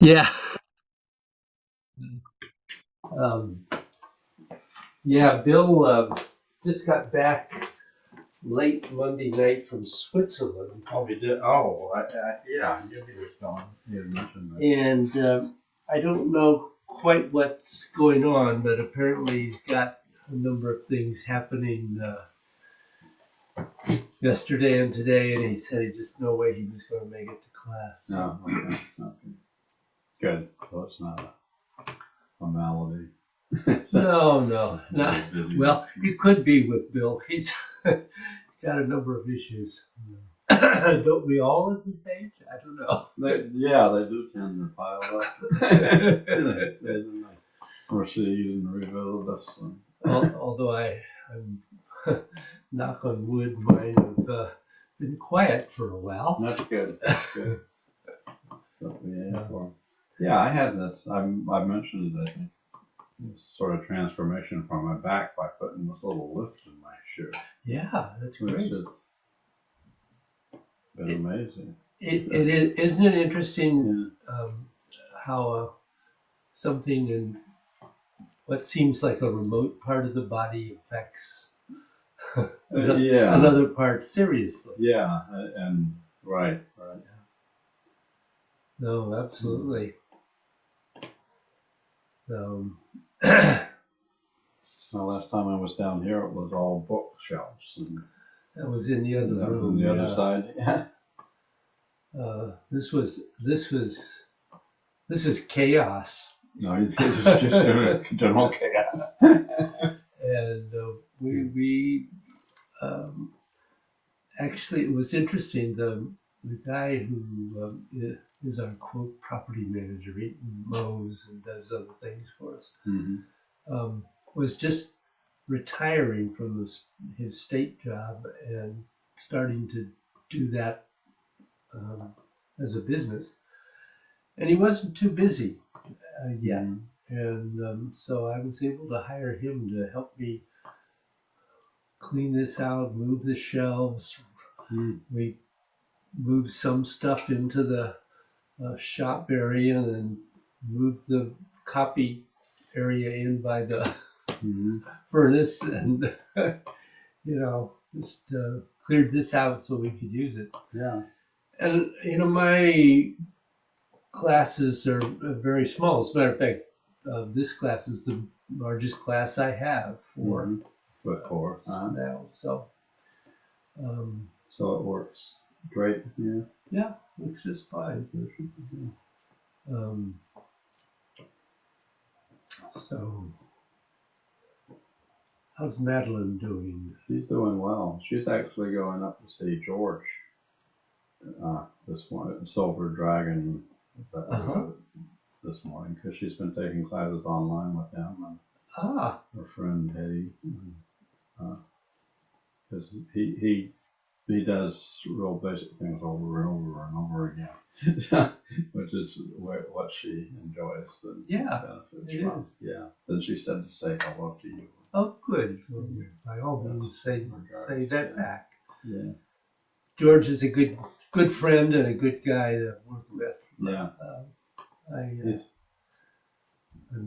Yeah. Um, yeah, Bill just got back late Monday night from Switzerland. Oh, we did. Oh, yeah, you were telling. You had mentioned that. And I don't know quite what's going on, but apparently he's got a number of things happening yesterday and today, and he said he just no way he was going to make it to class. No, okay, okay. Good. So it's not a malady. No. Busy. Well, it could be with Bill. He's got a number of issues. Don't we all at this age? I don't know. They do tend to pile up. They proceed and rebuild us. Although I'm knock on wood, mine have been quiet for a while. That's good. That's good. Yeah, I had this. I mentioned it, I think. Sort of transformation from my back by putting this little lift in my shoe. Yeah, that's great. Which has been amazing. It is, isn't it interesting how something in what seems like a remote part of the body affects another part seriously. Yeah, and right. No, absolutely. So, last time I was down here, it was all bookshelves. And that was in the other room. That was on the other side. Yeah. This was chaos. No, it was just general chaos. And we actually, it was interesting. The guy who is our quote property manager, he mows and does other things for us, was just retiring from his state job and starting to do that as a business. And he wasn't too busy yet. And so I was able to hire him to help me clean this out, move the shelves. We moved some stuff into the shop area and then moved the copy area in by the furnace and, just cleared this out so we could use it. Yeah. And, my classes are very small. As a matter of fact, this class is the largest class I have for now. So it works great. Yeah, works just fine. So how's Madeline doing? She's doing well. She's actually going up to see George this morning, Silver Dragon, this morning, because she's been taking classes online with him and her friend Eddie. Because he does real basic things over and over and over again, which is what she enjoys and benefits from. Is. Yeah. Then she said to say hello to you. Oh, good. Well, by all means, say that back. Yeah. George is a good friend and a good guy to work with. Yeah. I'm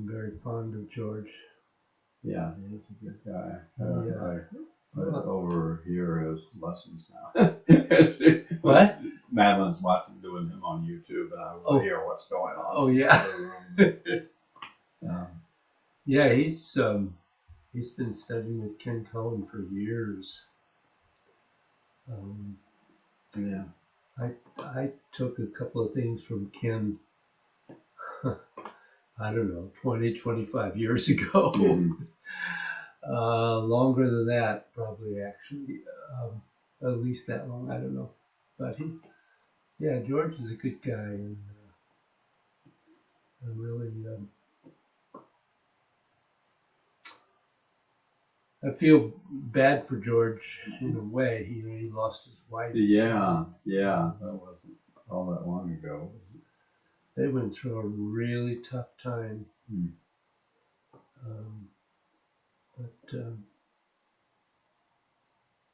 very fond of George. Yeah, he is a good guy. I overhear his lessons now. What? Madeline's doing him on YouTube, and I overhear what's going on. Oh yeah. Yeah, he's been studying with Ken Cohen for years. Yeah. I took a couple of things from Ken, I don't know, 20, 25 years ago. Longer than that, probably, actually. At least that long, I don't know. But George is a good guy, and I really, I feel bad for George in a way. He lost his wife. Yeah, that wasn't all that long ago. They went through a really tough time.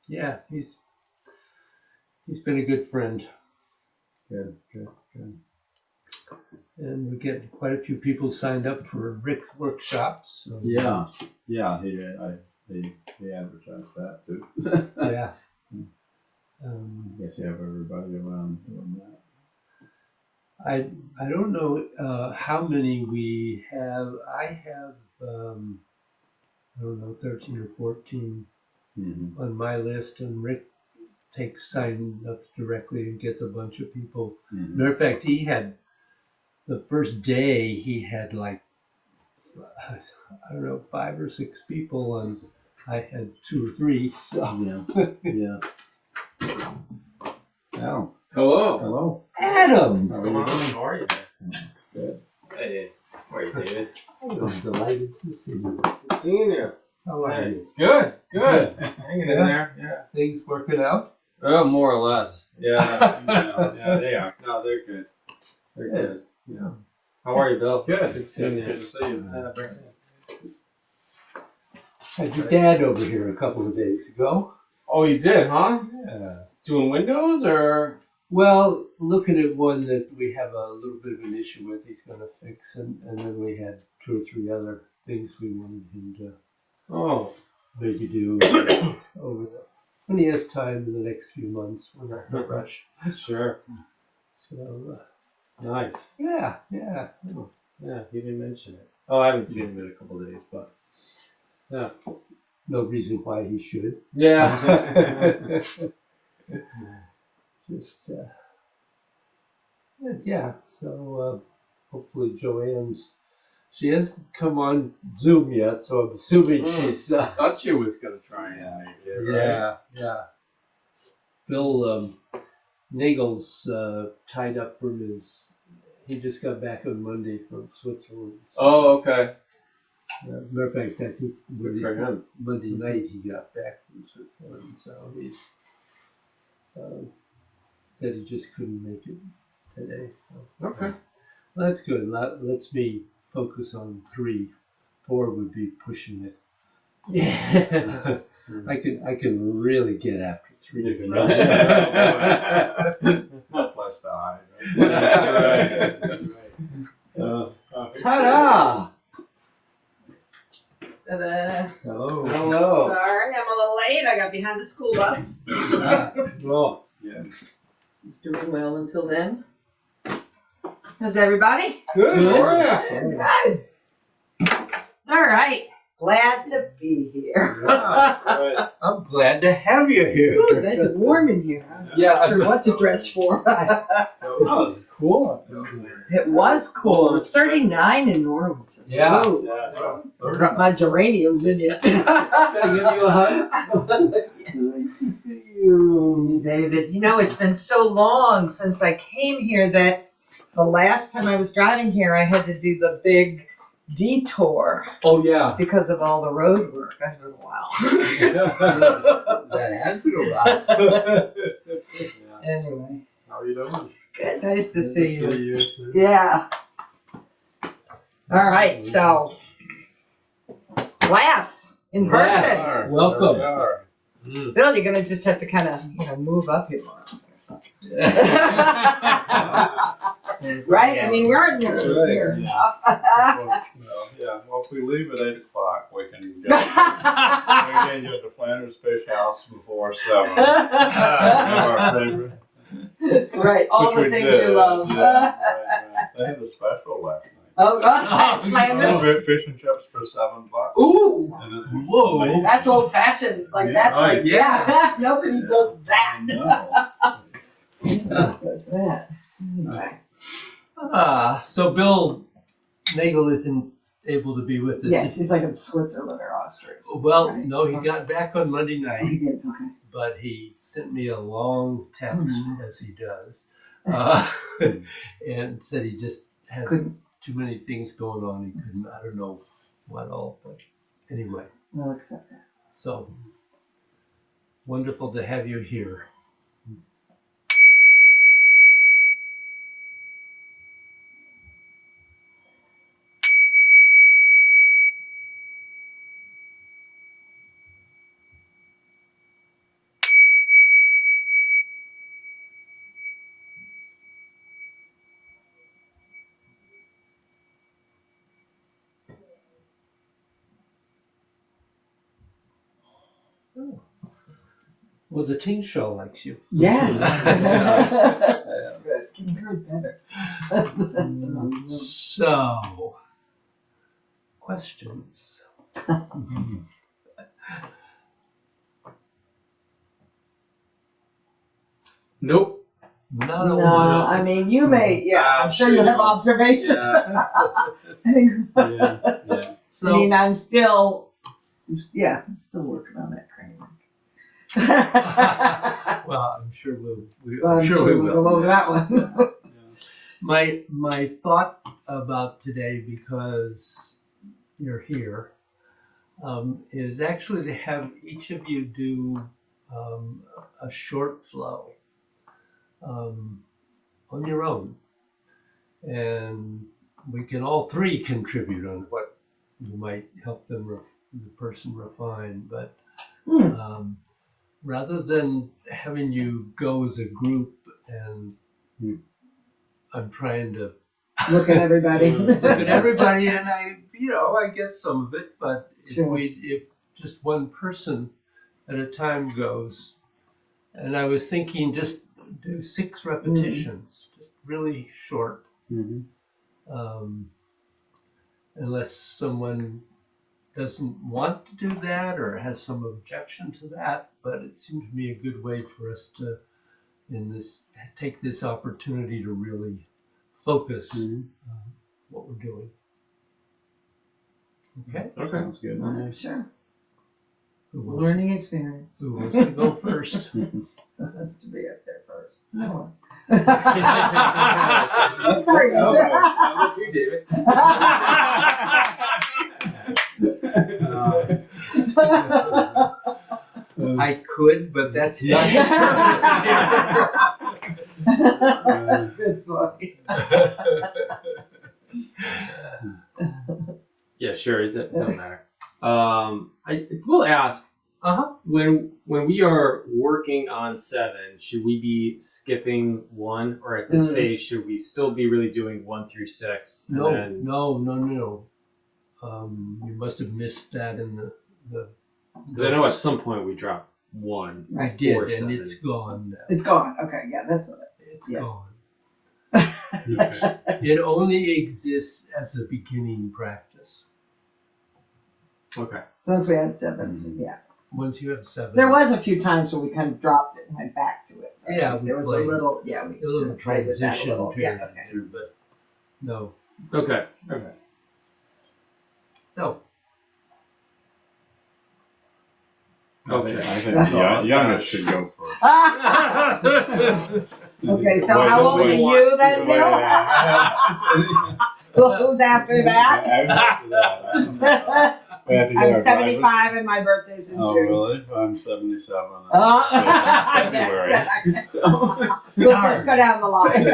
Yeah, he's been a good friend. Good. And we're getting quite a few people signed up for Rick workshops. So, Yeah, he advertised that too. yeah. Guess you have everybody around doing that. I don't know how many we have. I have I don't know 13 or 14 Mm-hmm. on my list, and Rick takes sign ups directly and gets a bunch of people. Mm-hmm. Matter of fact, he had the first day he had like I don't know 5 or 6 people, and I had 2 or 3. So Yeah. Al, Hello. hello. Adam, How What's are going you on? doing? How are you? Good. Hey. How are you, David? I'm delighted to see you. Good seeing you. How are Hey. you? Good. Hanging in there. Yeah. Things working out? Oh, more or less. Yeah. Yeah, they are. No, they're good. They're good. Yeah. How are you, Bill? Good. Good seeing you. Good to see you. Brandon. Had your dad over here a couple of days ago. Oh, you did, huh? Yeah. Doing windows or? Well, looking at one that we have a little bit of an issue with, he's going to fix, and then we had 2 or 3 other things we wanted him to Oh. maybe do over when he has time in the next few months. We're not in a rush. Sure. So, Nice. yeah. Yeah, he didn't mention it. Oh, I haven't seen him in a couple of days, but. Yeah. No reason why he should. Yeah. Just, yeah. So hopefully she hasn't come on Zoom yet, so I'm assuming she's. Thought she was gonna try and make it. Right? Yeah. Bill Nagel's tied up from his. He just got back on Monday from Switzerland. So, Oh, okay. matter of fact, I think Good for him. Monday night he got back from Switzerland, so he's said he just couldn't make it today. So. Okay. Well, that's good. Let's me focus on 3. 4 would be pushing it. Yeah, I can really get after 3. No place to hide. That's right. Ta-da! Ta-da. Hello. Hello. Sorry, I'm a little late. I got behind the school bus. Well, He's doing well until then. How's everybody? good. How are you? Good. All right. Glad to be here. Right. I'm glad to have you here. Ooh, nice and warm in here. I'm Yeah. not sure what to dress for. Oh, it's cool. It was cool. It was 39 in Norwich. Yeah. Ooh, Yeah. I brought my geraniums in yet. Can I give you a hug? Nice to see you. See, David, you know, it's been so long since I came here that the last time I was driving here, I had to do the big detour Oh yeah. because of all the road work. That's been a while. That has been a while. Anyway, How are you doing? good. Nice to see you. you. Yeah. All right, so class in person. Yes. Welcome. There we are. Bill, you're gonna just have to kind of, move up here more. Right? I mean, we're near enough. Well, if we leave at 8 o'clock, we can get to Flanders Fish House before 7. Our favorite. Right, all Which the we things did, you love. yeah, right. They had a special last night. Oh, God. Flanders. Fish and chips for $7. Ooh, And it was Whoa. amazing. that's old fashioned. Like, Yeah. that's like, Nice. yeah, nobody does that. I know. Nobody does that. Anyway. So Bill Nagel isn't able to be with us. Yes, he's like in Switzerland or Austria. Well, Right. no, he got back on Monday Oh, night, he did, okay. but he sent me a long text, as he does, and said he just had Couldn't, too many things going on. He couldn't, I don't know what all, but anyway. we'll accept that. So wonderful to have you here. Well, the teen show likes you. Yes. Yeah. That's good. Can you hear it better? So, questions? Nope. Not No, a one. I mean, you may, yeah, I'm sure you have observations. Yeah. I think, Yeah. Yeah. I So, mean, I'm still working on that crane. well, I'm sure we we'll go over that one. My thought about today, because you're here, is actually to have each of you do a short flow on your own, and we can all three contribute on what you might help the person refine, but rather than having you go as a group and I'm trying to Look at everybody. look at everybody, and I get some of it, but Sure. if just one person at a time goes, and I was thinking just do 6 repetitions, just really short, unless someone doesn't want to do that or has some objection to that, but it seemed to me a good way for us to take this opportunity to really focus what we're doing. Okay. Okay. Sounds good. Sure. Who wants, Learning experience. who wants to go first? Has to be up there first. No one. Sorry, I'll let you do it. I could, but that's not the purpose here. Good boy. Yeah, sure. It doesn't matter. I will ask. Uh-huh. When we are working on 7, should we be skipping 1, or at this phase should we still be really doing 1 through 6? And No. You must have missed that in the. Because I know at some point we dropped 1. I did, before and 7. it's gone now. It's gone. Okay, yeah, that's what It's yeah. gone. Okay. It only exists as a beginning practice. Okay. So once we had 7s, yeah. Once you have 7. There was a few times when we kind of dropped it and went back to it. So Yeah, there was played a little, we a little played with that a transition little. period, Yeah, okay. there, but no. Okay. No. Okay. I think the youngest should go first. Okay, so how old are you then, Bill? Who's after that? I'm 75 and my birthday's in Oh, June. really? I'm 77. February. February. We'll just go down the line.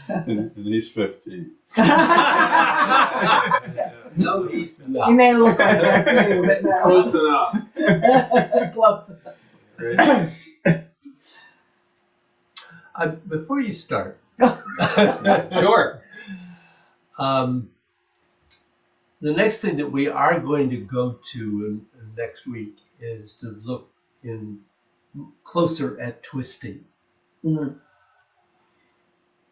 And he's 15. No, he's You not. may look like that too, but no. Close enough. Close. Great. Before you start, Sure. the next thing that we are going to go to in next week is to look closer at twisting. Mhm.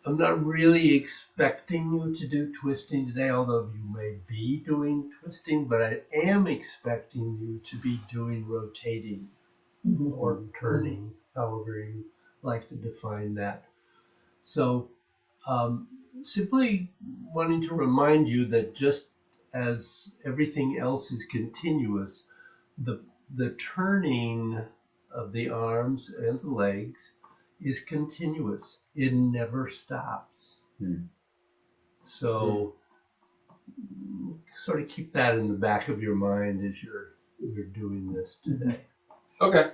I'm not really expecting you to do twisting today, although you may be doing twisting, but I am expecting you to be doing rotating or turning, however you like to define that. So simply wanting to remind you that just as everything else is continuous, the turning of the arms and the legs is continuous. It never stops. So sort of keep that in the back of your mind as you're doing this today. Okay.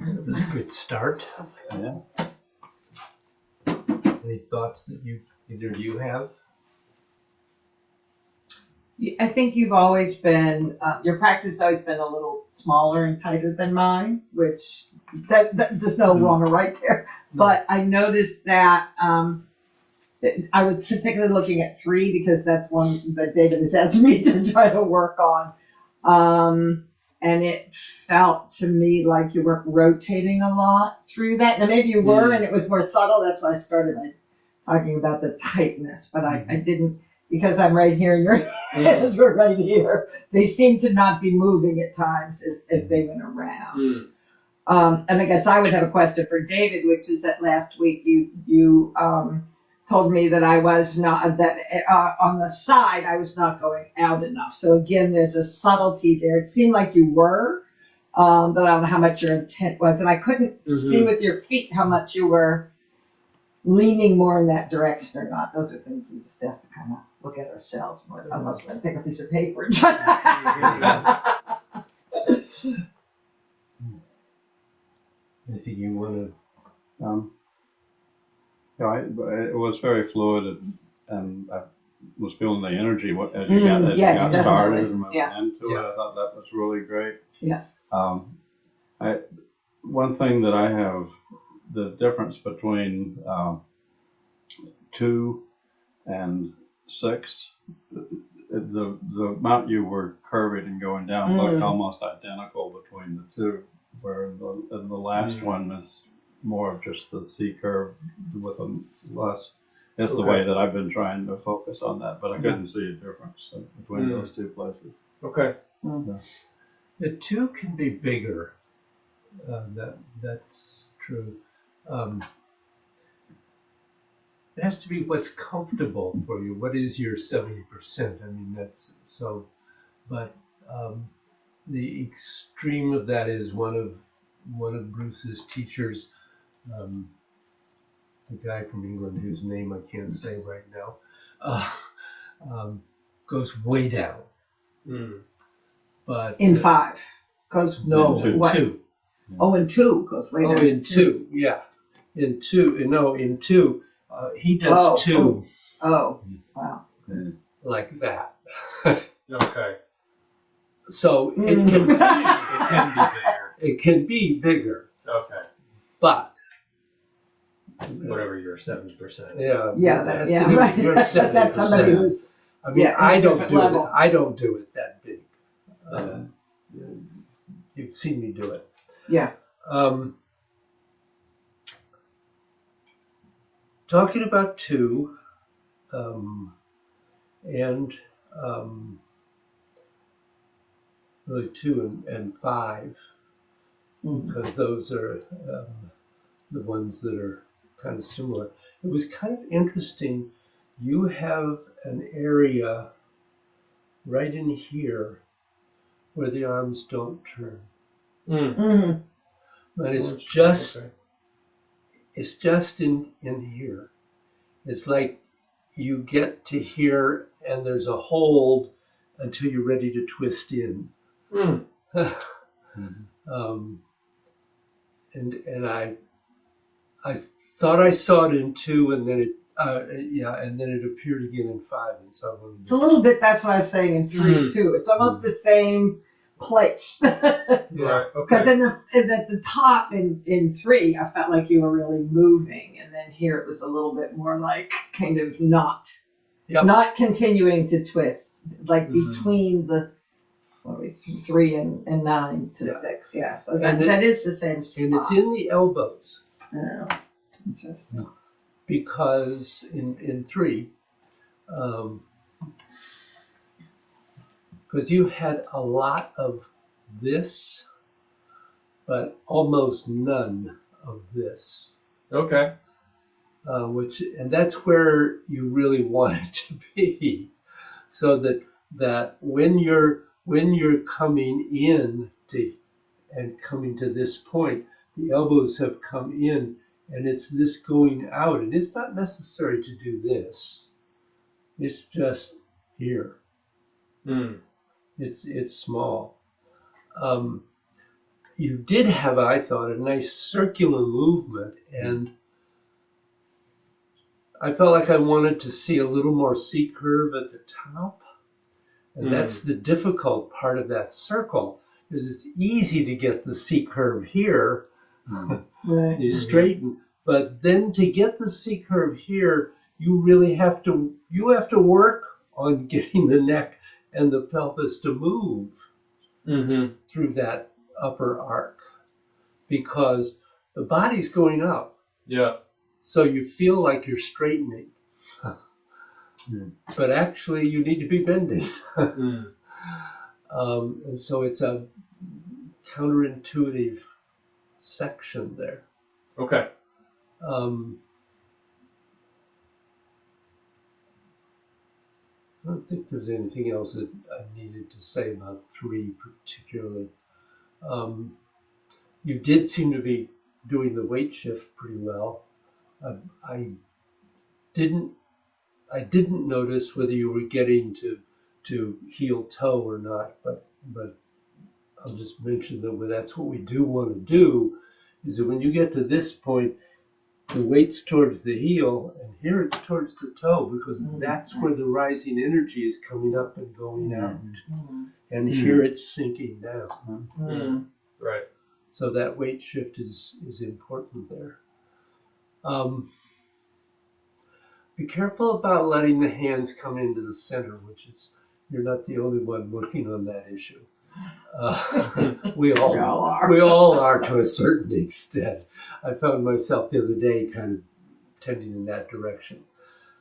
That was a good start. Yeah. Any thoughts that either of you have? I think you've always been, your practice has always been a little smaller and tighter than mine, which that there's no wrong or right there. But I noticed that I was particularly looking at 3 because that's one that David has asked me to try to work on. And it felt to me like you weren't rotating a lot through that. Now maybe you were and it was more subtle. That's why I started by talking about the tightness, but I didn't, because I'm right here and your hands were right here. They seemed to not be moving at times as they went around. And I guess I would have a question for David, which is that last week you told me that I was not, that on the side I was not going out enough. So again, there's a subtlety there. It seemed like you were, but I don't know how much your intent was. And I couldn't see with your feet how much you were leaning more in that direction or not. Those are things we just have to kind of look at ourselves more. Unless we're going to take a piece of paper and try. Anything you want to? Yeah, it was very fluid, and I was feeling the energy as you got yes, started definitely. and moving Yeah. into it. I thought that was really great. Yeah. One thing that I have, the difference between 2 and 6, the amount you were curving and going down looked almost identical between the 2, where in the last one is more of just the C curve with a less. That's the way that I've been trying to focus on that, but I couldn't see a difference between those 2 places. Okay. The 2 can be bigger. That's true. It has to be what's comfortable for you. What is your 70%? I mean, that's so. But the extreme of that is one of Bruce's teachers, the guy from England whose name I can't say right now, goes way down. But In 5 goes no, In in what? 2. Oh, in 2 goes way down. In 2, yeah. In 2, no, in 2, he does 2 Oh, wow. like that. Okay. So it can It can be bigger. it can be bigger, Okay. but Whatever your 70%. Yeah, has yeah, to do with right. your That's somebody 70%. who's, I mean, yeah, I don't different do level. it. I don't do it that big. You've seen me do it. yeah. Talking about 2, and really 2 and 5, because those are the ones that are kind of similar. It was kind of interesting. You have an area right in here where the arms don't turn. But it's just in here. It's like you get to here and there's a hold until you're ready to twist in. And I thought I saw it in 2, and then it appeared again in 5, and so It's a little bit, that's what I was saying in 3 too. It's almost the same place. yeah. Because in the top in 3, I felt like you were really moving, and then here it was a little bit more like kind of not continuing to twist, like between the 3 and 9 to 6. Yeah, so that is the same spot. And it's in the elbows. Oh, interesting. Because in 3, because you had a lot of this, but almost none of this. Okay. And that's where you really want it to be, so that when you're coming in and coming to this point, the elbows have come in, and it's this going out, and it's not necessary to do this. It's just here. It's small. you did have, I thought, a nice circular movement, and I felt like I wanted to see a little more C curve at the top. And that's the difficult part of that circle, is it's easy to get the C curve here, Right. you straighten, but then to get the C curve here, you really have to work on getting the neck and the pelvis to move through that upper arc, because the body's going up. Yeah. So you feel like you're straightening, but actually you need to be bending. And so it's a counterintuitive section there. Okay. I don't think there's anything else that I needed to say about 3 particularly. You did seem to be doing the weight shift pretty well. I didn't notice whether you were getting to heel toe or not, but I'll just mention that that's what we do want to do, is that when you get to this point, the weight's towards the heel, and here it's towards the toe, because that's where the rising energy is coming up and going out. And here it's sinking down. Right. So that weight shift is important there. Be careful about letting the hands come into the center, which is, you're not the only one working on that issue. We all are to a certain extent. I found myself the other day kind of tending in that direction.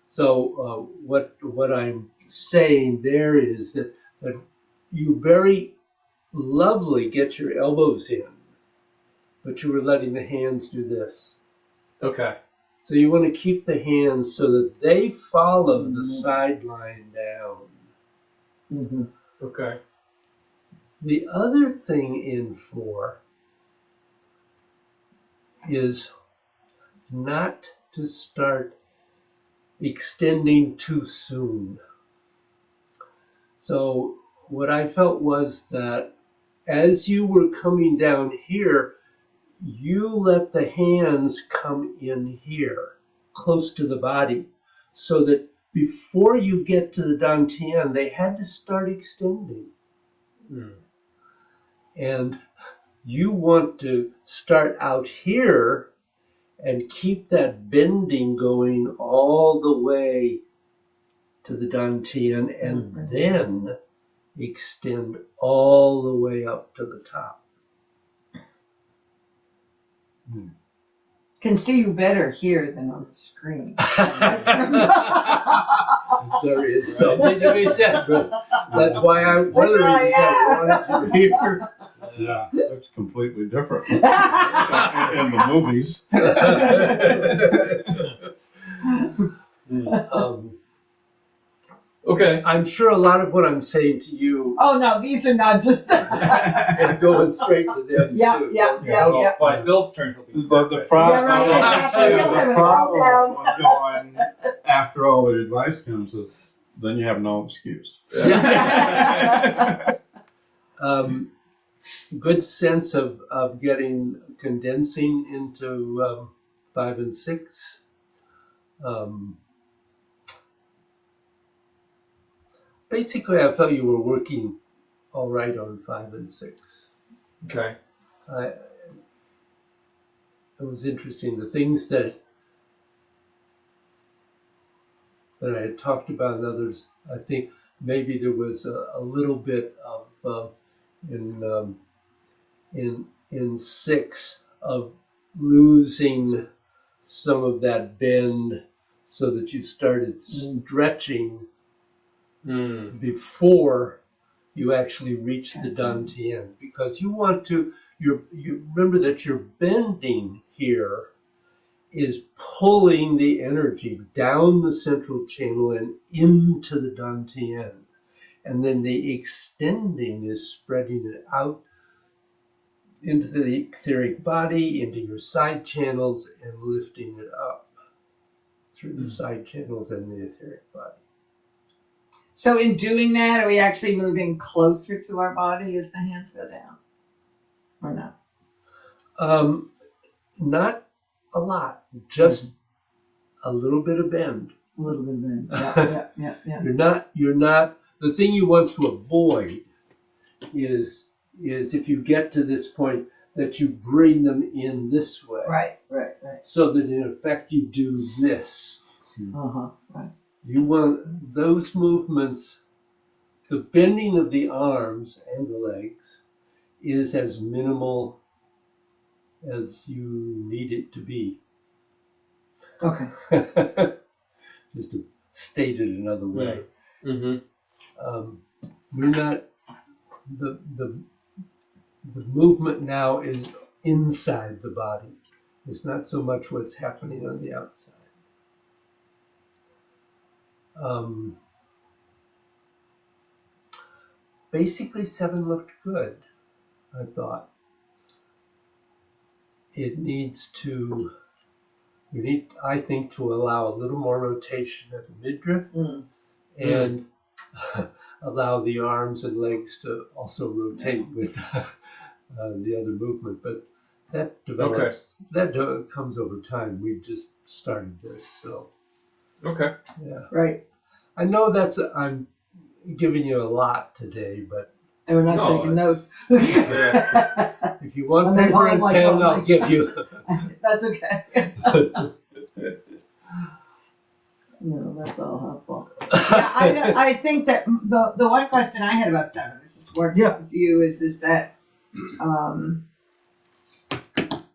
So what I'm saying there is that you very lovely get your elbows in, but you were letting the hands do this. Okay. So you want to keep the hands so that they follow the sideline down. Okay. The other thing in 4 is not to start extending too soon. So what I felt was that as you were coming down here, you let the hands come in here, close to the body, so that before you get to the dantian, they had to start extending. And you want to start out here and keep that bending going all the way to the dantian, and then extend all the way up to the top. Can see you better here than on the screen. There is something to be said for it. That's why one of the reasons I wanted you here. Yeah, it's completely different in the movies. Okay. I'm sure a lot of what I'm saying to you Oh no, these are not just. is going straight to them Yeah, too. yeah. By Bill's turn, he'll be But the perfect. problem, Yeah, right. the problem with going after all the advice comes is then you have no excuse. Good sense of getting condensing into 5 and 6. Basically, I felt you were working all right on 5 and 6. Okay. It was interesting. The things that I had talked about and others, I think maybe there was a little bit of in 6 of losing some of that bend, so that you started stretching before you actually reach the dantian, because you want to. You remember that your bending here is pulling the energy down the central channel and into the dantian, and then the extending is spreading it out into the etheric body, into your side channels, and lifting it up through the side channels and the etheric body. So in doing that, are we actually moving closer to our body as the hands go down? Not a lot, just a little bit of bend. A little bit of that. Yeah. You're not, the thing you want to avoid is if you get to this point that you bring them in this way. Right. So that in effect you do this. Right. You want those movements, the bending of the arms and the legs is as minimal as you need it to be. Okay. Just to state it another way. Right. Mm-hmm. We're not, the movement now is inside the body. It's not so much what's happening on the outside. Basically, 7 looked good, I thought. It needs to, we need, I think, to allow a little more rotation at the midriff and allow the arms and legs to also rotate with the other movement. But that develops, comes over time. We just started this, so. Okay. Yeah. Right. I know I'm giving you a lot today, but And we're not No, taking it's- notes. if you want And then paper I'm and like, pen, oh my I'll give you. That's okay. No, that's all helpful. Yeah, I think that the one question I had about 7, which is working with you, is that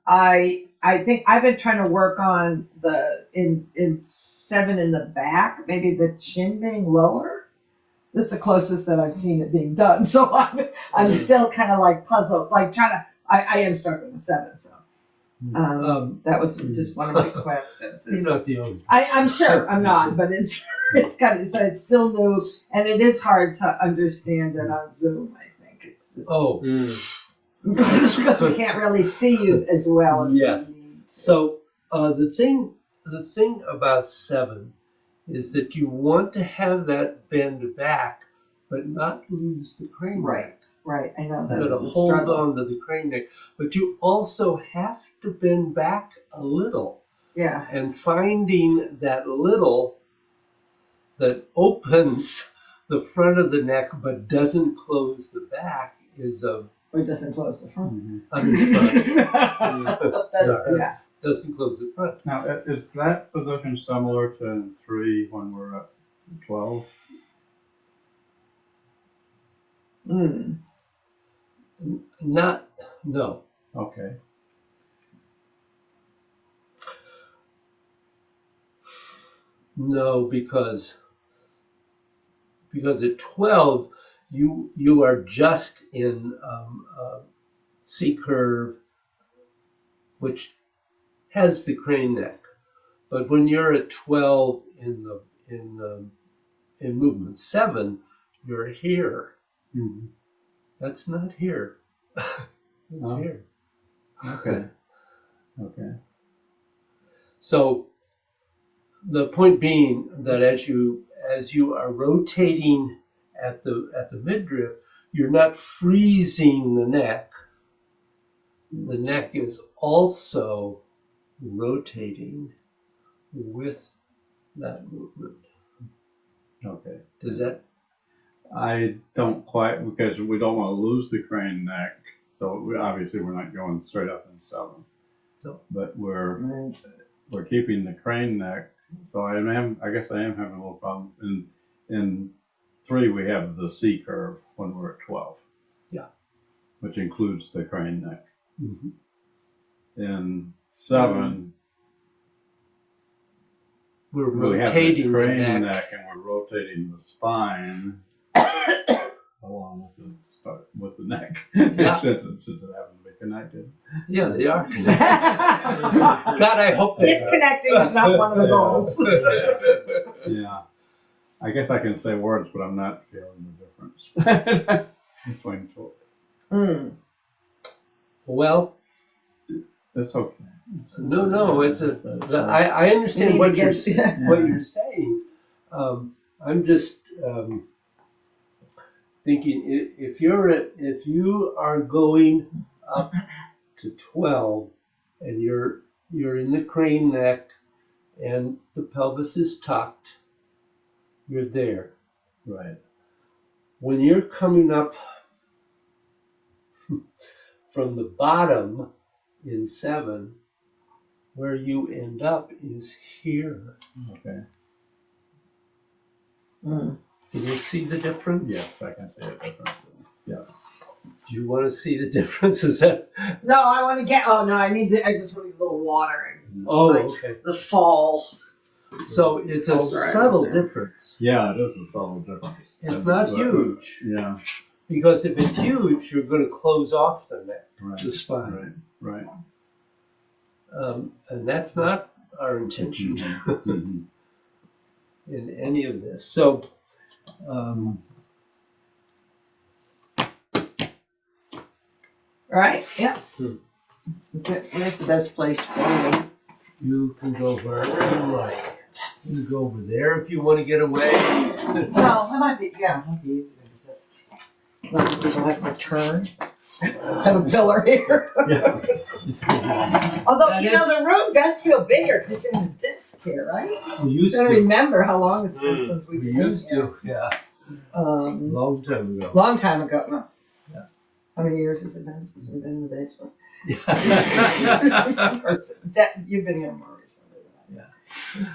I think I've been trying to work on in 7 in the back, maybe the chin being lower. This is the closest that I've seen it being done. So I'm still kind of like puzzled, like trying to. I am struggling with 7, so that was just one of my questions. You're not the only. I'm sure I'm not, but it's kind of, so it's still new and it is hard to understand it on Zoom. I think it's just because we can't really see you as well as Yes. we need to. So the thing about 7 is that you want to have that bend back, but not lose the crane neck. Right, I know You that's got to the hold struggle. on to the crane neck, but you also have to bend back a little. Yeah, And finding that little that opens the front of the neck but doesn't close the back is a. or it doesn't close the front. I mean, front. That's, Sorry. yeah. Doesn't close the front. Now, is that position similar to in 3 when we're at 12? No. Okay. No, because at 12 you are just in C curve, which has the crane neck. But when you're at 12 in movement 7, you're here. Mm-hmm. That's not here. It's here. Okay. Okay. So the point being that as you are rotating at the midriff, you're not freezing the neck. The neck is also rotating with that movement. Okay. Does that? I don't quite, because we don't want to lose the crane neck. So obviously we're not going straight up in 7. No. But we're keeping the crane neck. So I guess I am having a little problem. In 3 we have the C curve when we're at 12. Yeah. Which includes the crane neck. Mm-hmm. In 7 we're we have the rotating the crane neck. neck and we're rotating the spine along with the neck. Yeah. since it happens to be connected. Yeah, they are. God, I hope they are. Disconnecting is not one of the goals. Yeah. I guess I can say words, but I'm not feeling the difference between two. Well, It's okay. no, it's I understand what you're saying. I'm just thinking if you are going up to 12, and you're in the crane neck, and the pelvis is tucked, you're there. Right. When you're coming up from the bottom in 7, where you end up is here. Okay. Mm. Can you see the difference? Yes, I can see a difference. Yeah. Do you want to see the difference? Is that? No, I want to get. Oh no, I just want a little water. And Oh, like okay. the fall. So it's a Oh, right, subtle I see. difference. Yeah, it is a subtle difference. It's not huge, Yeah. because if it's huge, you're going to close off the neck, Right. the spine, Right. and that's not our intention Mhm. in any of this. So. Right? Yeah. Hmm. Where's the best place for me? You can go wherever you like. You can go over there if you want to get away. No, it might be. Yeah, it might be easier to just. Let people have to turn. Have a pillar here. Yeah. Although That you know is- the room does feel bigger because you have a desk here, right? We used I to. remember how long it's been since We we've been used here. to, yeah. Um, Long time ago. long time ago. No. Yeah. How many years has it been since we've been in the basement? Yeah. Or you've been here more recently than I have.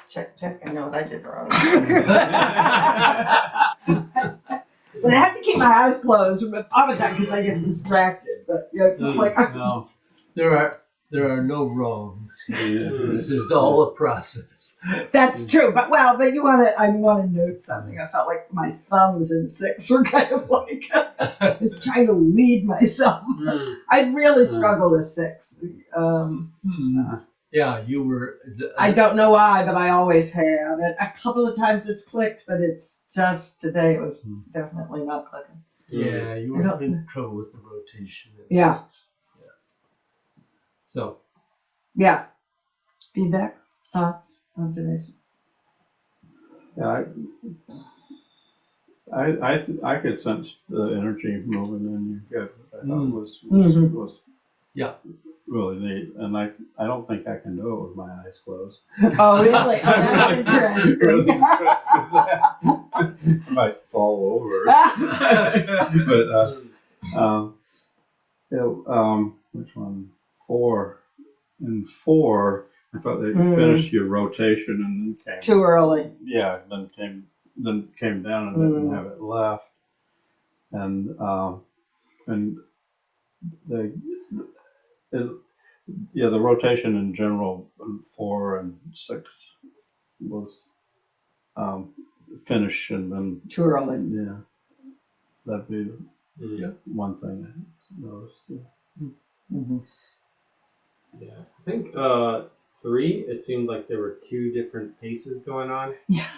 check. I know what I did wrong. But I have to keep my eyes closed all the time because I get distracted. But like No, there are no wrongs. Yeah. This is all a process. that's true. But I want to note something. I felt like my thumbs in 6 were kind of like I was trying to lead myself. I really struggle with 6. Yeah, you were. I don't know why, but I always have. And a couple of times it's clicked, but it's just today it was definitely not clicking. Yeah, you I were don't- having trouble with the rotation. Yeah. So Yeah. Feedback, thoughts, observations. Yeah, I could sense the energy moving in you. I thought was Yeah. really neat, and I don't think I can do it with my eyes closed. Oh, really? Oh, that's interesting. I might fall over, but which one? 4 and 4. I thought they finished your rotation and then came. Too early. Yeah, then came down and didn't have it left, and the rotation in general 4 and 6 was finish and then Too early. yeah, that'd be one thing I noticed. Mm-hmm. Yeah, I think 3. It seemed like there were 2 different paces going on. Yeah.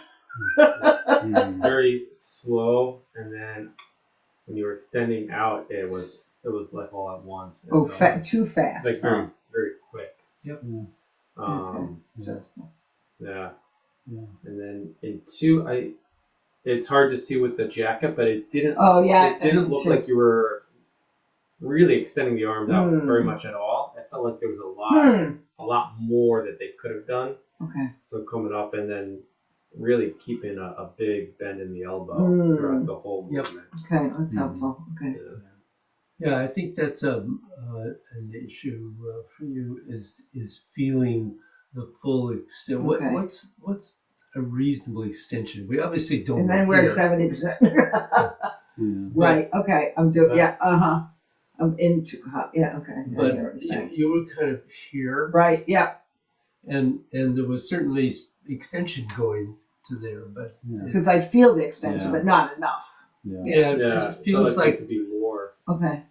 Very slow, and then when you were extending out, it was like all at once. Oh, too fast. Like very very quick. Yep. Interesting. Yeah. Yeah. And then in 2, it's hard to see with the jacket, but it didn't. Oh yeah. It didn't look like you were really extending the arms out very much at all. I felt like there was a lot more that they could have done. Okay. So coming up and then really keeping a big bend in the elbow throughout the whole movement. Okay, that's helpful. Okay. yeah, I think that's an issue for you is feeling the full extent. Okay. What's a reasonable extension? We obviously don't. And then we're hear. 70%. Right. Okay. I'm doing. Yeah. I'm into. Yeah. Okay. I But hear what you're saying. you were kind of here, Right. Yeah. and there was certainly extension going to there, but Because I feel the extension, Yeah. but not enough. it just it feels felt like it could be more. Okay.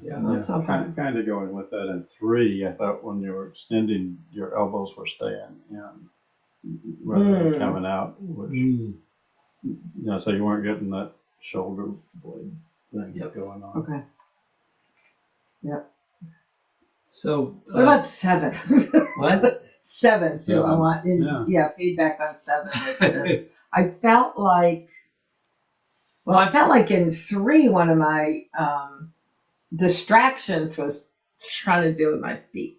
yeah. That's okay. Kind of going with that in 3. I thought when you were extending, your elbows were staying in rather than coming out, which so you weren't getting that shoulder blade thing going on. Okay. Yep. So What about 7? what? 7 too. I 7. want feedback on 7. It's just, I felt like in 3 one of my distractions was trying to do with my feet.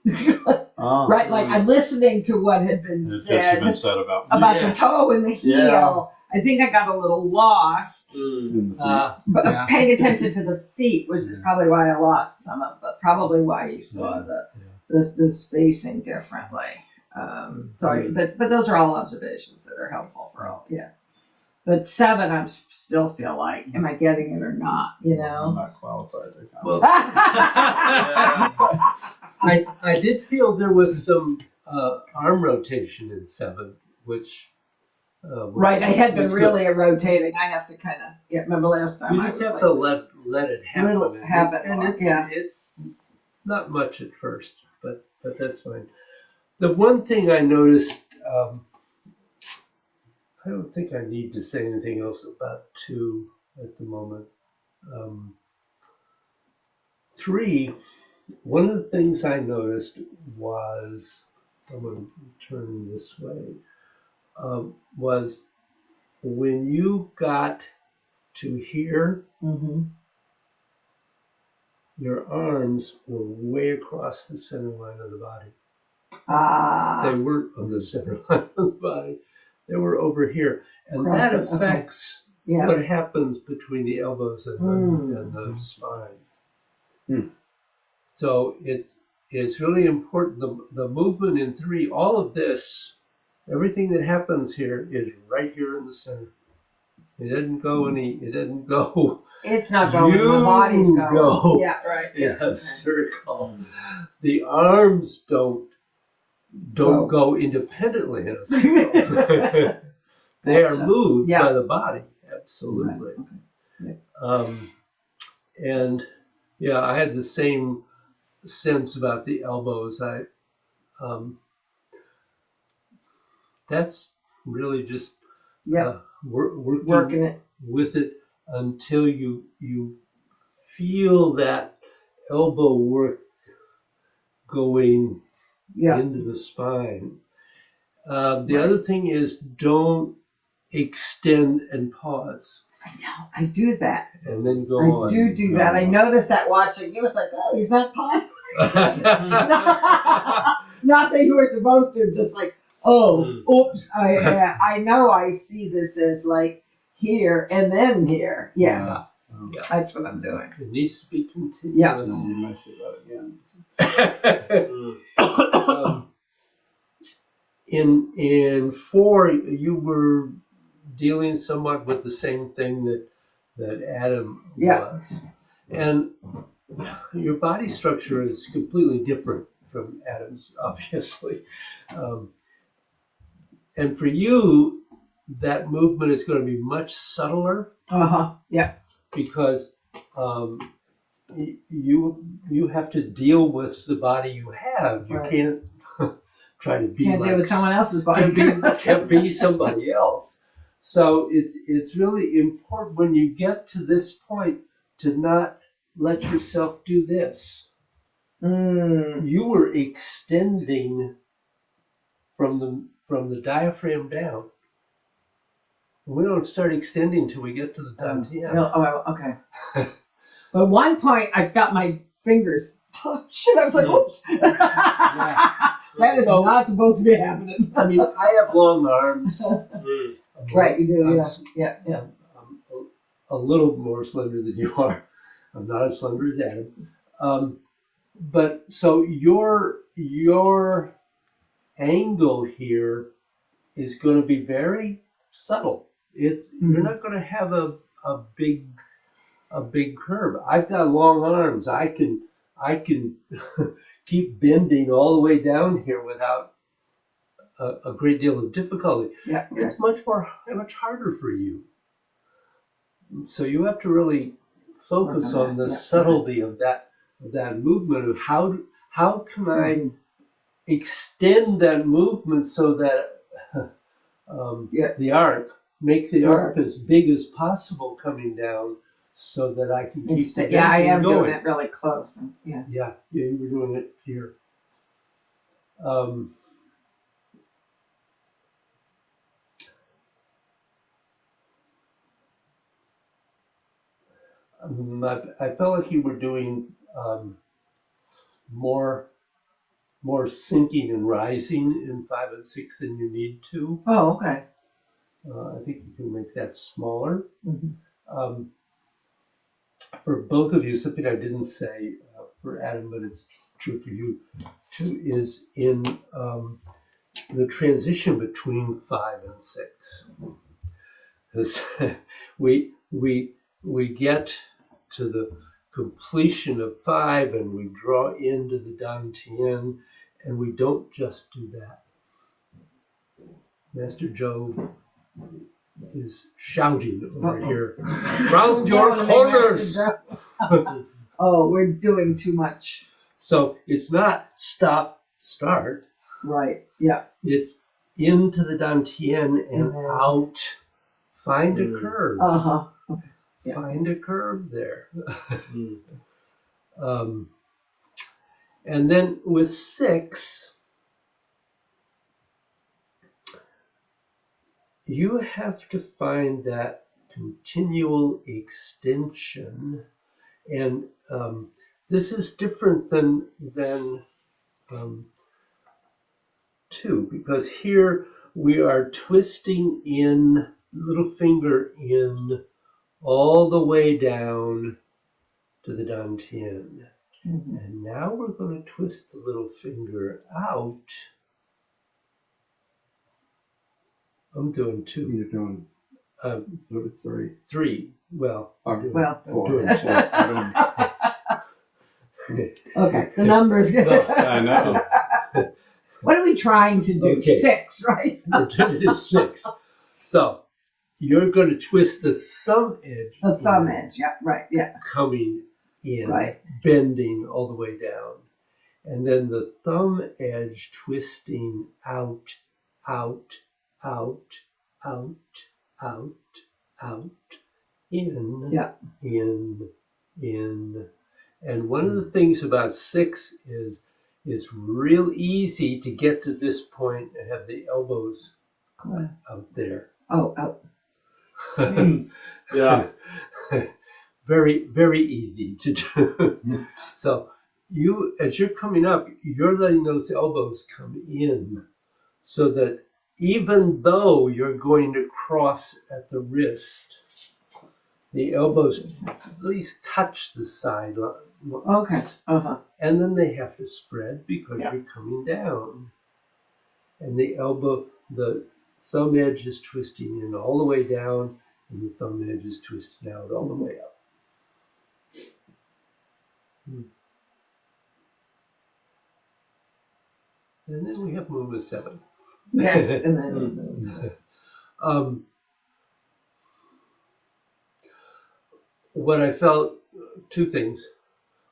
Right, like I'm listening to what had been said Been said about the toe and the heel. Yeah. I think I got a little lost. But Yeah. paying attention to the feet, which is probably why I lost some of, but probably why you saw the spacing differently. Sorry, but those are all observations that are helpful for all. Yeah, but 7, I still feel like, am I getting it or not? You I'm know. not qualified to comment. Well, I did feel there was some arm rotation in 7, which Right, I had been was good. really rotating. I have to kind of remember last time You I just was have like, to let it happen. Little happen, and yeah. it's not much at first, but that's fine. The one thing I noticed, I don't think I need to say anything else about 2 at the moment. 3, one of the things I noticed was, I'm going to turn this way, was when you got to here, your arms were way across the center line of the body. They weren't on the center line of the body. They were over here. And Across that it, okay. affects yeah. what happens between the elbows and the spine. So it's really important. The movement in 3, all of this, everything that happens here is right here in the center. It doesn't go It doesn't go. It's not going. The body's going. Go Yeah, right. in a circle. The arms don't go independently in a circle. They are moved by the body. Absolutely. Right. Okay. And yeah, I had the same sense about the elbows. That's really just Working it. with it until you feel that elbow work going into the spine. The other thing is, don't extend and pause. I know. I do that. And then go on. I do that. I noticed that watching you. It's like, oh, he's not pausing. Not that you were supposed to. Just like, oh, oops. I know. I see this as like here and then here. Yes, that's what I'm doing. It needs to be continuous. Yeah. No, you messed it up again. In 4, you were dealing somewhat with the same thing that Adam was, and your body structure is completely different from Adam's, obviously, and for you, that movement is going to be much subtler. Yeah. Because you have to deal with the body you have. You can't try to be can't like deal with someone else's body. Can't be somebody else. So it's really important when you get to this point to not let yourself do this. You were extending from the diaphragm down. We don't start extending till we get to the dantian. Okay. But at one point, I felt my fingers touch, and I was like, "Oops, that is not supposed to be happening." I mean, I have long arms. Right, you do. Yeah. I'm a little more slender than you are. I'm not as slender as Adam. But so your angle here is going to be very subtle. You're not going to have a big curve. I've got long arms. I can keep bending all the way down here without a great deal of difficulty. Yeah. It's much harder for you. So you have to really focus on the subtlety of that movement of how can I extend that movement so that the arc, make the arc as big as possible coming down, so that I can keep the I am going. doing it really close. Yeah, you were doing it here. I felt like you were doing more sinking and rising in 5 and 6 than you need to. Oh, okay. I think you can make that smaller. For both of you, something I didn't say for Adam, but it's true for you too, is in the transition between 5 and 6. Because we get to the completion of 5 and we draw into the dantian, and we don't just do that. Master Joe is shouting over here, round your corners! Oh, we're doing too much. So it's not stop, start. Right, yeah. It's into the dantian and out. Find a curve. Okay. Yeah. Find a curve there. And then with 6, you have to find that continual extension, and this is different than 2, because here we are twisting in, little finger in, all the way down to the dantian. Mhm. And now we're going to twist the little finger out. I'm doing 2. You're doing Um, 33. 3. Well, I'm doing Well, 4. doing I'm doing- Okay, the numbers. I know. What are we trying to do? Okay. 6, right? we're doing it at 6. So you're going to twist the thumb edge. The thumb in, edge. Yeah, right. Yeah, coming in, right. bending all the way down. And then the thumb edge twisting out, out, out, out, out, out, in, Yeah. in. And one of the things about 6 is it's real easy to get to this point and have the elbows out there. Oh, out. Yeah. Very, very easy to do. So you, as you're coming up, you're letting those elbows come in so that even though you're going to cross at the wrist, the elbows at least touch the side. Okay. Uh-huh. And then they have to spread because Yeah. you're coming down. And the elbow, the thumb edge is twisting in all the way down, and the thumb edge is twisting out all the way up. And then we have movement 7. Yes, and then Um, what I felt, 2 things.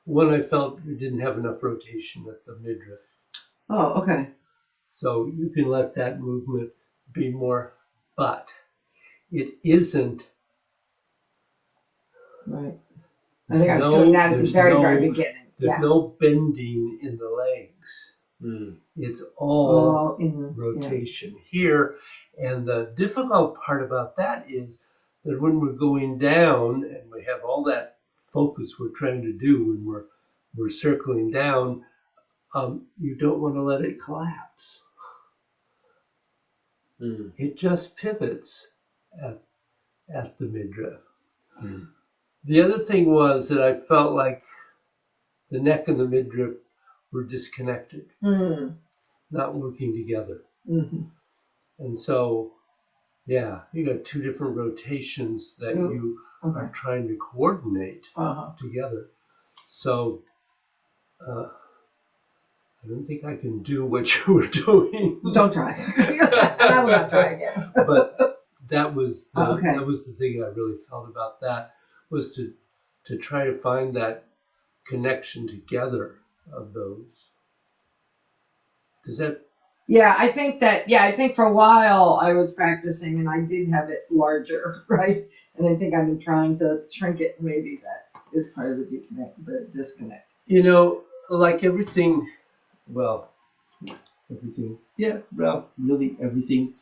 One, I felt we didn't have enough rotation at the midriff. oh, okay. So you can let that movement be more, but it isn't. Right. I think I was doing that at the there's very beginning. There's Yeah. no bending in the legs. Mm. It's all In rotation here. And the difficult part about that is that when we're going down and we have all that focus we're trying to do when we're circling down, you don't want to let it collapse. Mm. It just pivots at the midriff. Mm. The other thing was that I felt like the neck and the midriff were disconnected, Mm. not working together. Mm-hmm. And so, yeah, you got 2 different rotations that Ooh, you Okay. are trying to coordinate Uh-huh. together. So, I don't think I can do what you were doing. Don't try. And I will not try again. But that was the Okay. that was the thing I really felt about that, was to try to find that connection together of those. Does that? Yeah, I think for a while I was practicing and I did have it larger, right? And I think I've been trying to shrink it. Maybe that is part of the disconnect. You know, like everything, well, really everything,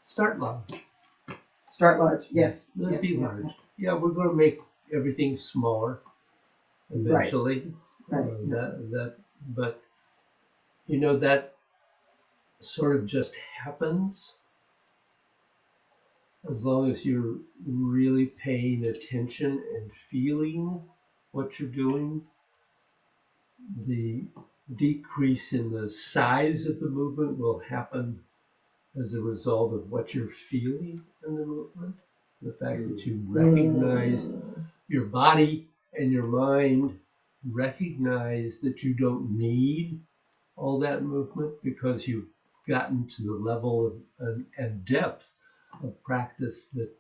start large. Start large, yes. Let's Yeah, be yeah, large. Yeah, we're going to make everything smaller eventually. Right. But you know, that sort of just happens as long as you're really paying attention and feeling what you're doing. The decrease in the size of the movement will happen as a result of what you're feeling in the movement. The fact that you recognize your body and your mind recognize that you don't need all that movement because you've gotten to the level of and depth of practice that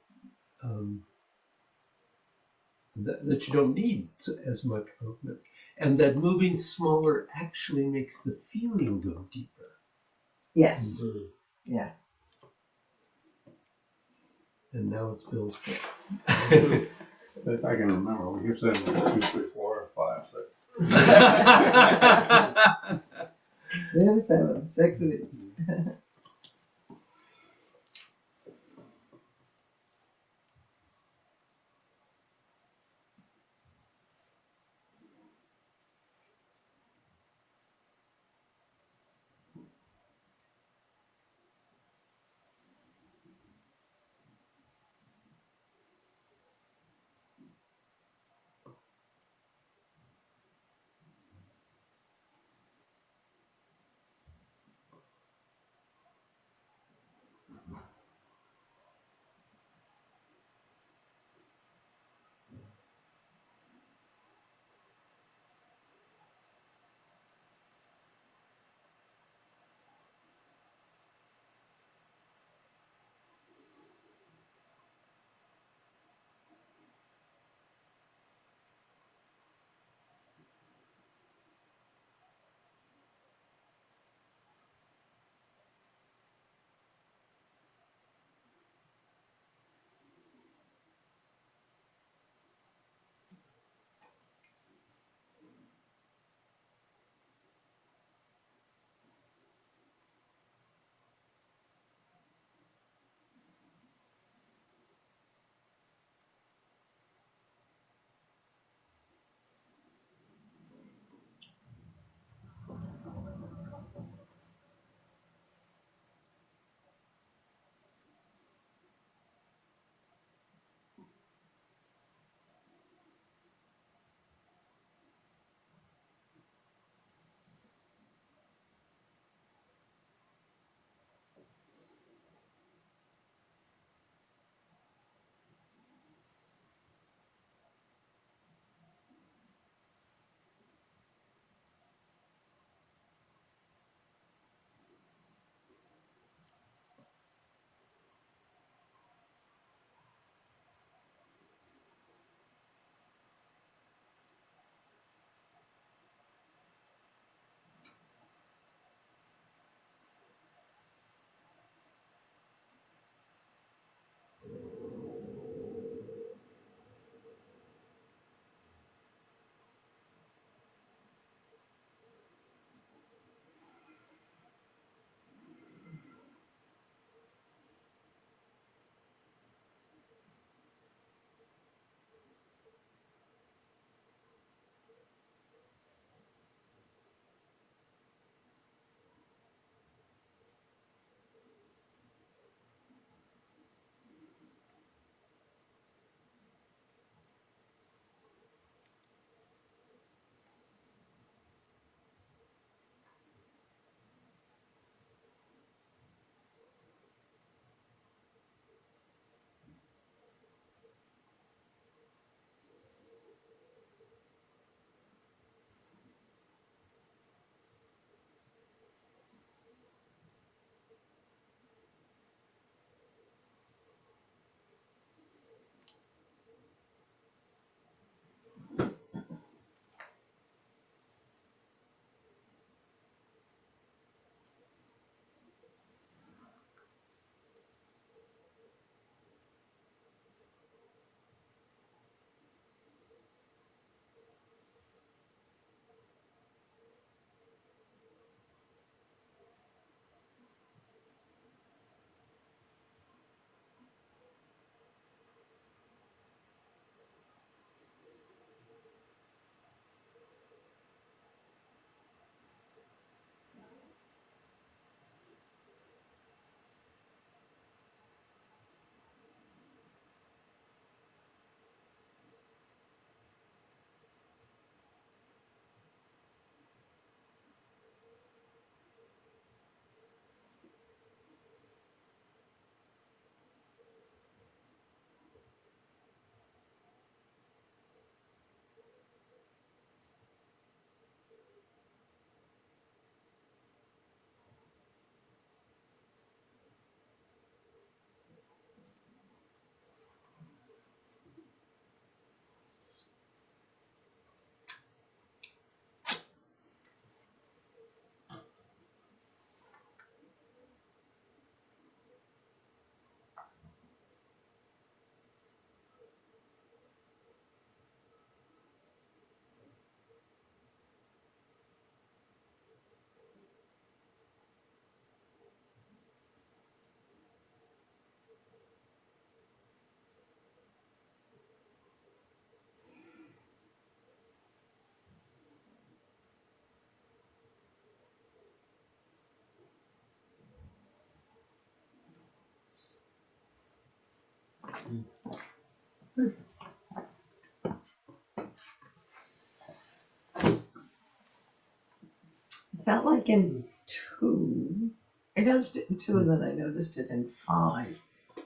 that you don't need as much movement, and that moving smaller actually makes the feeling go deeper. Yes. Mm. Yeah. And now it's Bill's If I can remember, we keep saying 1, 2, 3, 4, 5, 6. turn. 2, 7, 6 of each. Felt like in 2, I noticed it in 2, and then I noticed it in 5,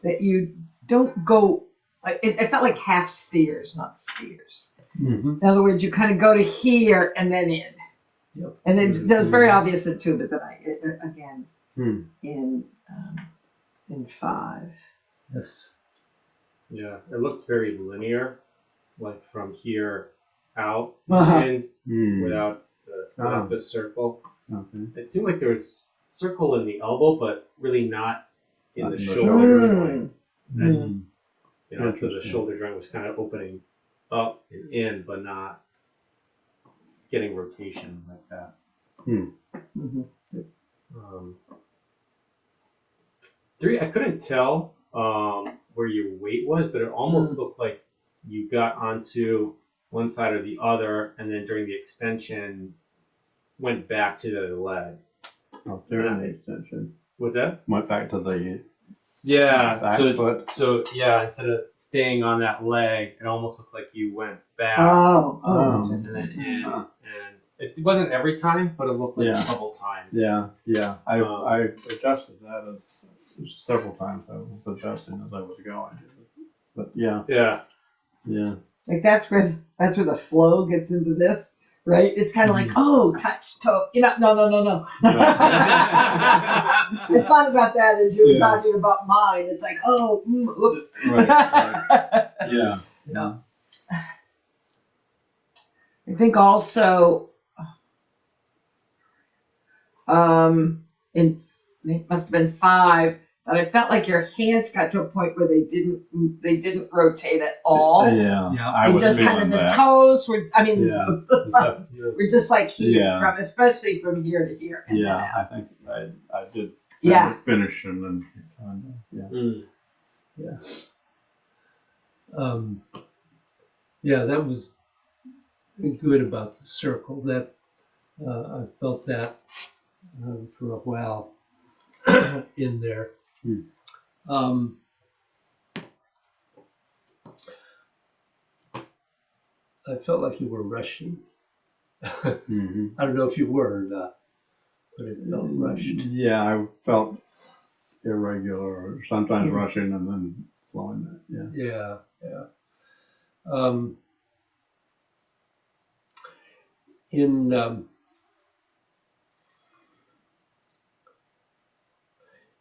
that you don't go, it felt like half spheres, not spheres. Mm-hmm. In other words, you kind of go to here and then in. Yep. And it was very obvious in 2, but then again, Hmm. in 5. Yes. Yeah, it looked very linear, like from here out Uh-huh. in Hmm. without Ah. the circle. Okay. It seemed like there was circle in the elbow, but really not in Not the in the shoulder shoulder. joint. Mm. You know, so the Interesting. shoulder joint was kind of opening up and in, but not getting rotation like that. Mm-hmm. Um, 3, I couldn't tell where your weight was, but it almost looked like you got onto one side or the other, and then during the extension, went back to the other leg. Oh, during the extension. What's that? Went back to the Yeah. back So, foot. so yeah, instead of staying on that leg, it almost looked like you went back Oh, Oh. and interesting. then in, Huh. and it wasn't every time, but it looked like Yeah. a couple times. Yeah, yeah. I Um, adjusted that as several times. I was adjusting as I was going. But yeah, Yeah. yeah. Like that's where the flow gets into this, right? It's kind of like, oh, touch toe. No. I thought about that as you were Yeah. talking about mine. It's like, oh, oops. Right, right. Yeah. Yeah. I think also, it must have been 5, that I felt like your hands got to a point where they didn't rotate at all. Yeah. Yeah. I They was just kind feeling of the that. toes were, the Yeah. toes, the thumbs were just like here, Yeah. especially from here to here. And Yeah, then out. I think I did Yeah. finish and then yeah. Mm. Yeah, that was good about the circle. That I felt that for a while in there. Hmm. I felt like you were rushing. Mm-hmm. I don't know if you were or not, but it felt rushed. Yeah, I felt irregular, or sometimes rushing and then slowing down. Yeah. Yeah.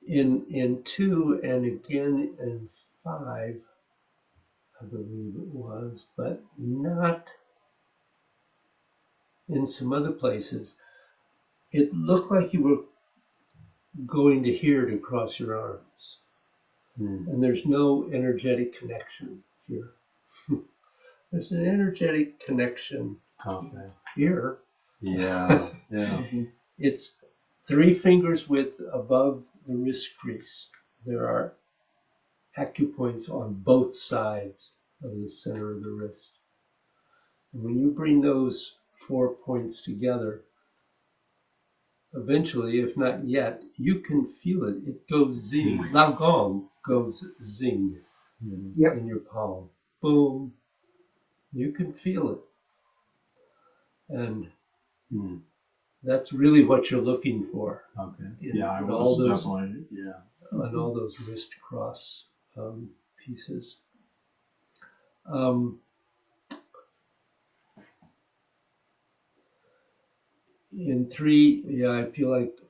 In 2 and again in 5, I believe it was, but not in some other places. It looked like you were going to here to cross your arms, and there's no energetic connection here. There's an energetic connection Okay. here. Yeah. Yeah. It's 3 fingers width above the wrist crease. There are acupoints on both sides of the center of the wrist. And when you bring those 4 points together, eventually, if not yet, you can feel it. It goes zing. Lao Gong goes zing Yep. in your palm. Boom. You can feel it. And that's really what you're looking for. Okay. In Yeah, I all was those- definitely. Yeah. on all those wrist cross pieces. In 3, yeah, I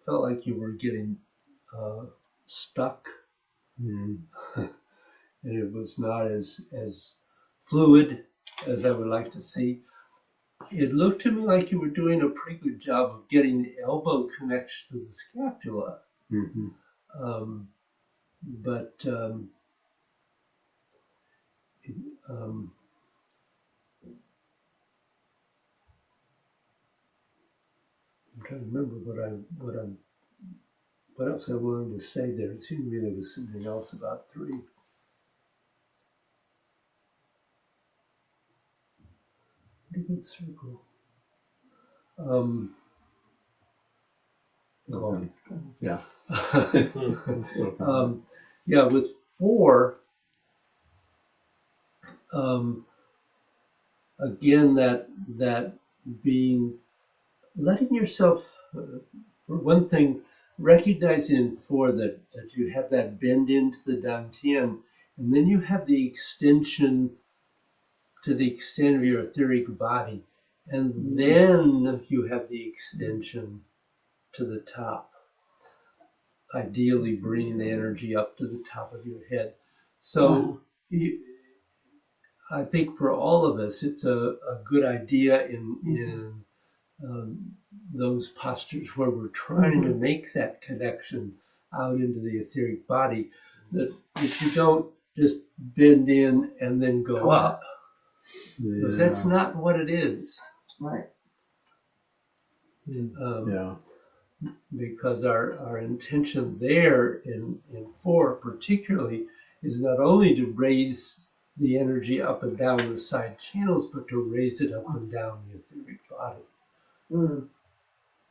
felt like you were getting stuck, and it was not as fluid as I would like to see. It looked to me like you were doing a pretty good job of getting the elbow connection to the scapula. Mm-hmm. But I'm trying to remember what else I wanted to say there. It seemed to me there was something else about 3. Pretty good circle. Okay. Yeah. Yeah, with 4, um, again, that being, letting yourself, for one thing, recognize in four that you have that bend into the dantian, and then you have the extension to the extent of your etheric body, and then you have the extension to the top, ideally bringing the energy up to the top of your head. So you, I think for all of us, it's a good idea in those postures where we're trying to make that connection out into the etheric body, that if you don't just bend in and then go up, because that's not what it is. Right. Yeah. Because our intention there in four particularly is not only to raise the energy up and down the side channels, but to raise it up and down the etheric body,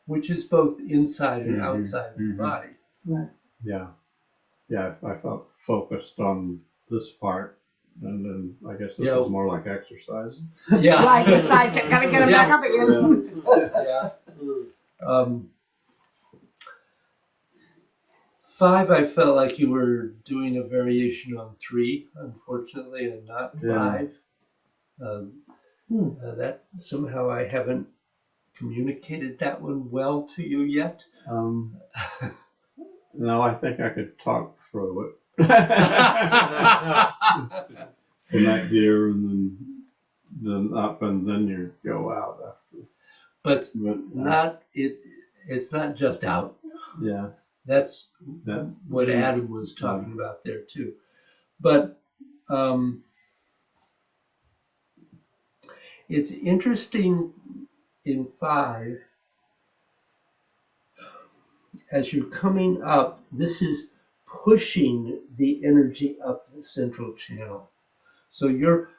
which is both inside and outside of the body. Right. Yeah. Yeah, I felt focused on this part, and then I guess this is more like exercise. Yeah. Like the side, gotta get them back up again. Yeah. 5, I felt like you were doing a variation on 3, unfortunately, and not 5. That somehow I haven't communicated that one well to you yet. No, I think I could talk through it. Connect here and then up, and then you go out after. But not it. It's not just out. Yeah. That's what Adam was talking about there too. But it's interesting in 5, as you're coming up, this is pushing the energy up the central channel. So you're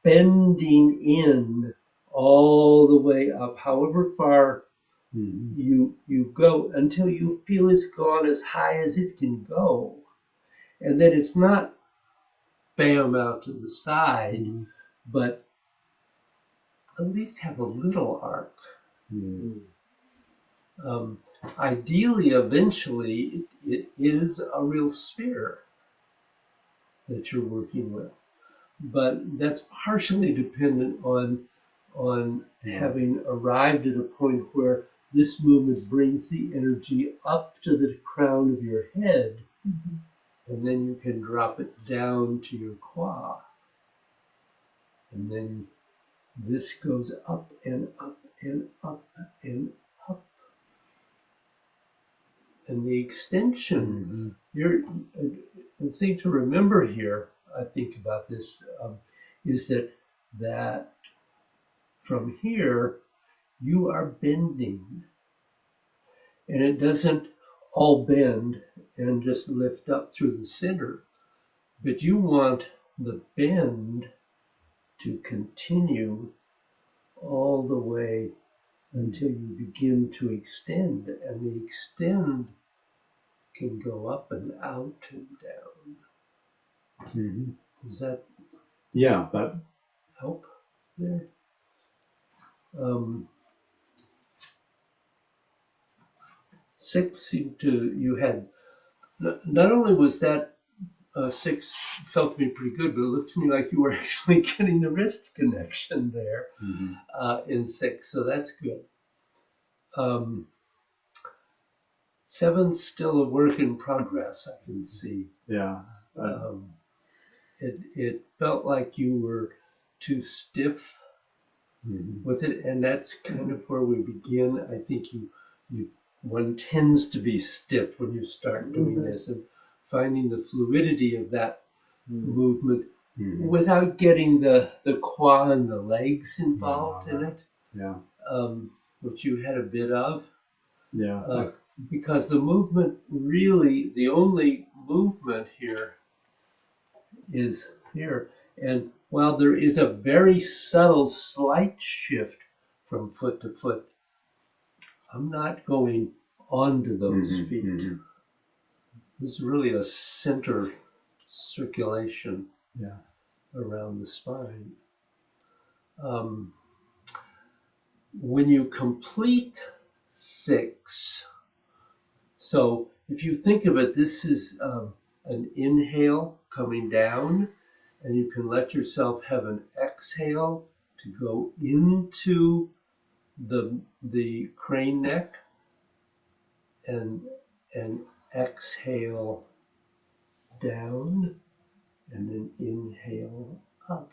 bending in all the way up, however far you go, until you feel it's gone as high as it can go. And then it's not bam out to the side, but at least have a little arc. Ideally, eventually, it is a real sphere that you're working with, but that's partially dependent on having arrived at a point where this movement brings the energy up to the crown of your head, and then you can drop it down to your qua, and then this goes up and up and up and up. And the extension, the thing to remember here, I think about this, is that from here, you are bending. And it doesn't all bend and just lift up through the center, but you want the bend to continue all the way until you begin to extend, and the extend can go up and out and down. Does that that help there? 6 seemed to, you had, not only was that 6 felt to me pretty good, but it looked to me like you were actually getting the wrist connection there in 6, so that's good. 7's still a work in progress, I can see. Yeah. It felt like you were too stiff with it, and that's kind of where we begin. I think one tends to be stiff when you start doing this, and finding the fluidity of that movement without getting the qua and the legs involved in it, which you had a bit of. Because the movement really, the only movement here is here. And while there is a very subtle slight shift from foot to foot, I'm not going onto those feet. This is really a center circulation. around the spine. When you complete 6, so if you think of it, this is an inhale coming down, and you can let yourself have an exhale to go into the crane neck, and exhale down, and then inhale up,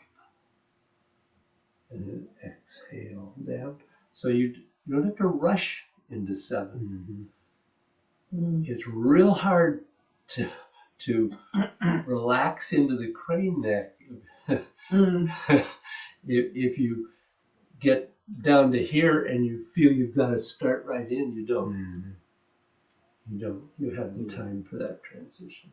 and then exhale down. So you don't have to rush into 7. It's real hard to relax into the crane neck if you get down to here and you feel you've got to start right in. You don't. You don't. You have the time for that transition.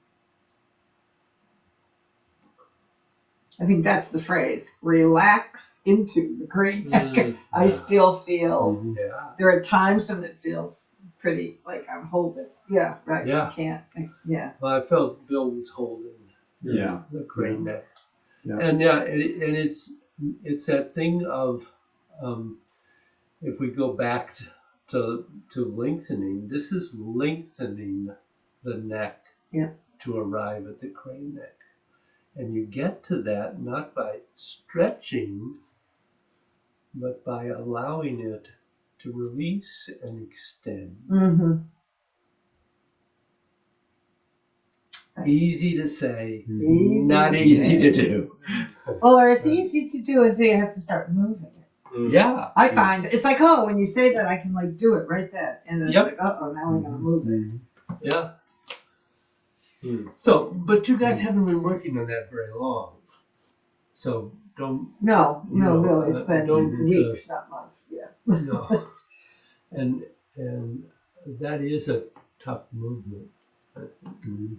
I think that's the phrase. Relax into the crane neck. I Yeah. still feel Yeah. there are times when it feels pretty like I'm holding. Yeah, right. Yeah. I can't. Yeah. Well, I felt Bill was holding Yeah. the crane neck. Yeah. And and it's that thing of if we go back to lengthening, this is lengthening the neck to arrive at the crane neck. And you get to that not by stretching, but by allowing it to release and extend. Mm-hmm. Easy to say, Easy not to easy say. to do. Or it's easy to do until you have to start moving it. Yeah. I find it's like, oh, when you say that, I can like do it right there, and then Yep. it's like, oh, now I gotta move it. Yeah. So, but you guys haven't been working on that very long. So don't, No, You know, really, it's been don't, weeks, not months. Yeah. no. And that is a tough movement, I think.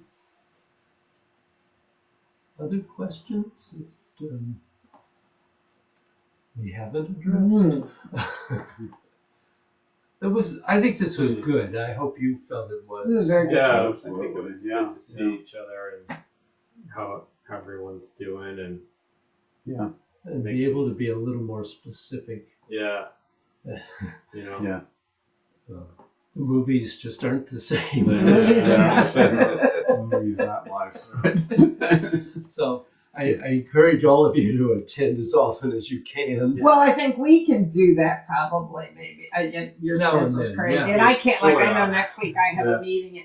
Other questions that we haven't addressed? I think this was good. I hope you felt it was. This is very good. Yeah, I Absolutely. think it was Yeah. good to see each other and how everyone's doing, and And be able to be a little more specific. yeah, you know, Yeah. The movies just aren't the same. Movies, not life. So I encourage all of you to attend as often as you can. Well, I think we can do that probably. Maybe your Now and schedule's then, crazy, yeah. and I can't. Like I Sorta. know next week I have Yeah. a meeting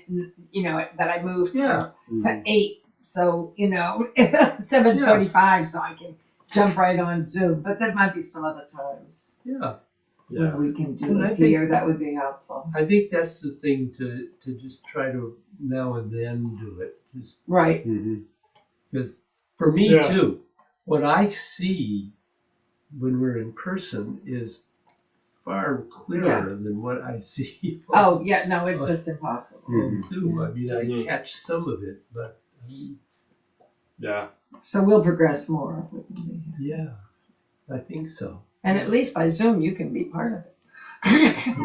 at that I moved Yeah. to 8, so 7:45, so I can jump right on Zoom. But there might be some other times Yeah. yeah, when we can do And I it think- here. That would be helpful. I think that's the thing to just try to now and then do it. Just Right. because for me Yeah. too, what I see when we're in person is far clearer than what I see Oh yeah. No, it's just impossible. on Zoom. I mean, I Mhm. catch some of it, but yeah. So we'll progress more. if we can be here. yeah, I think so. And at least by Zoom, you can be part of it.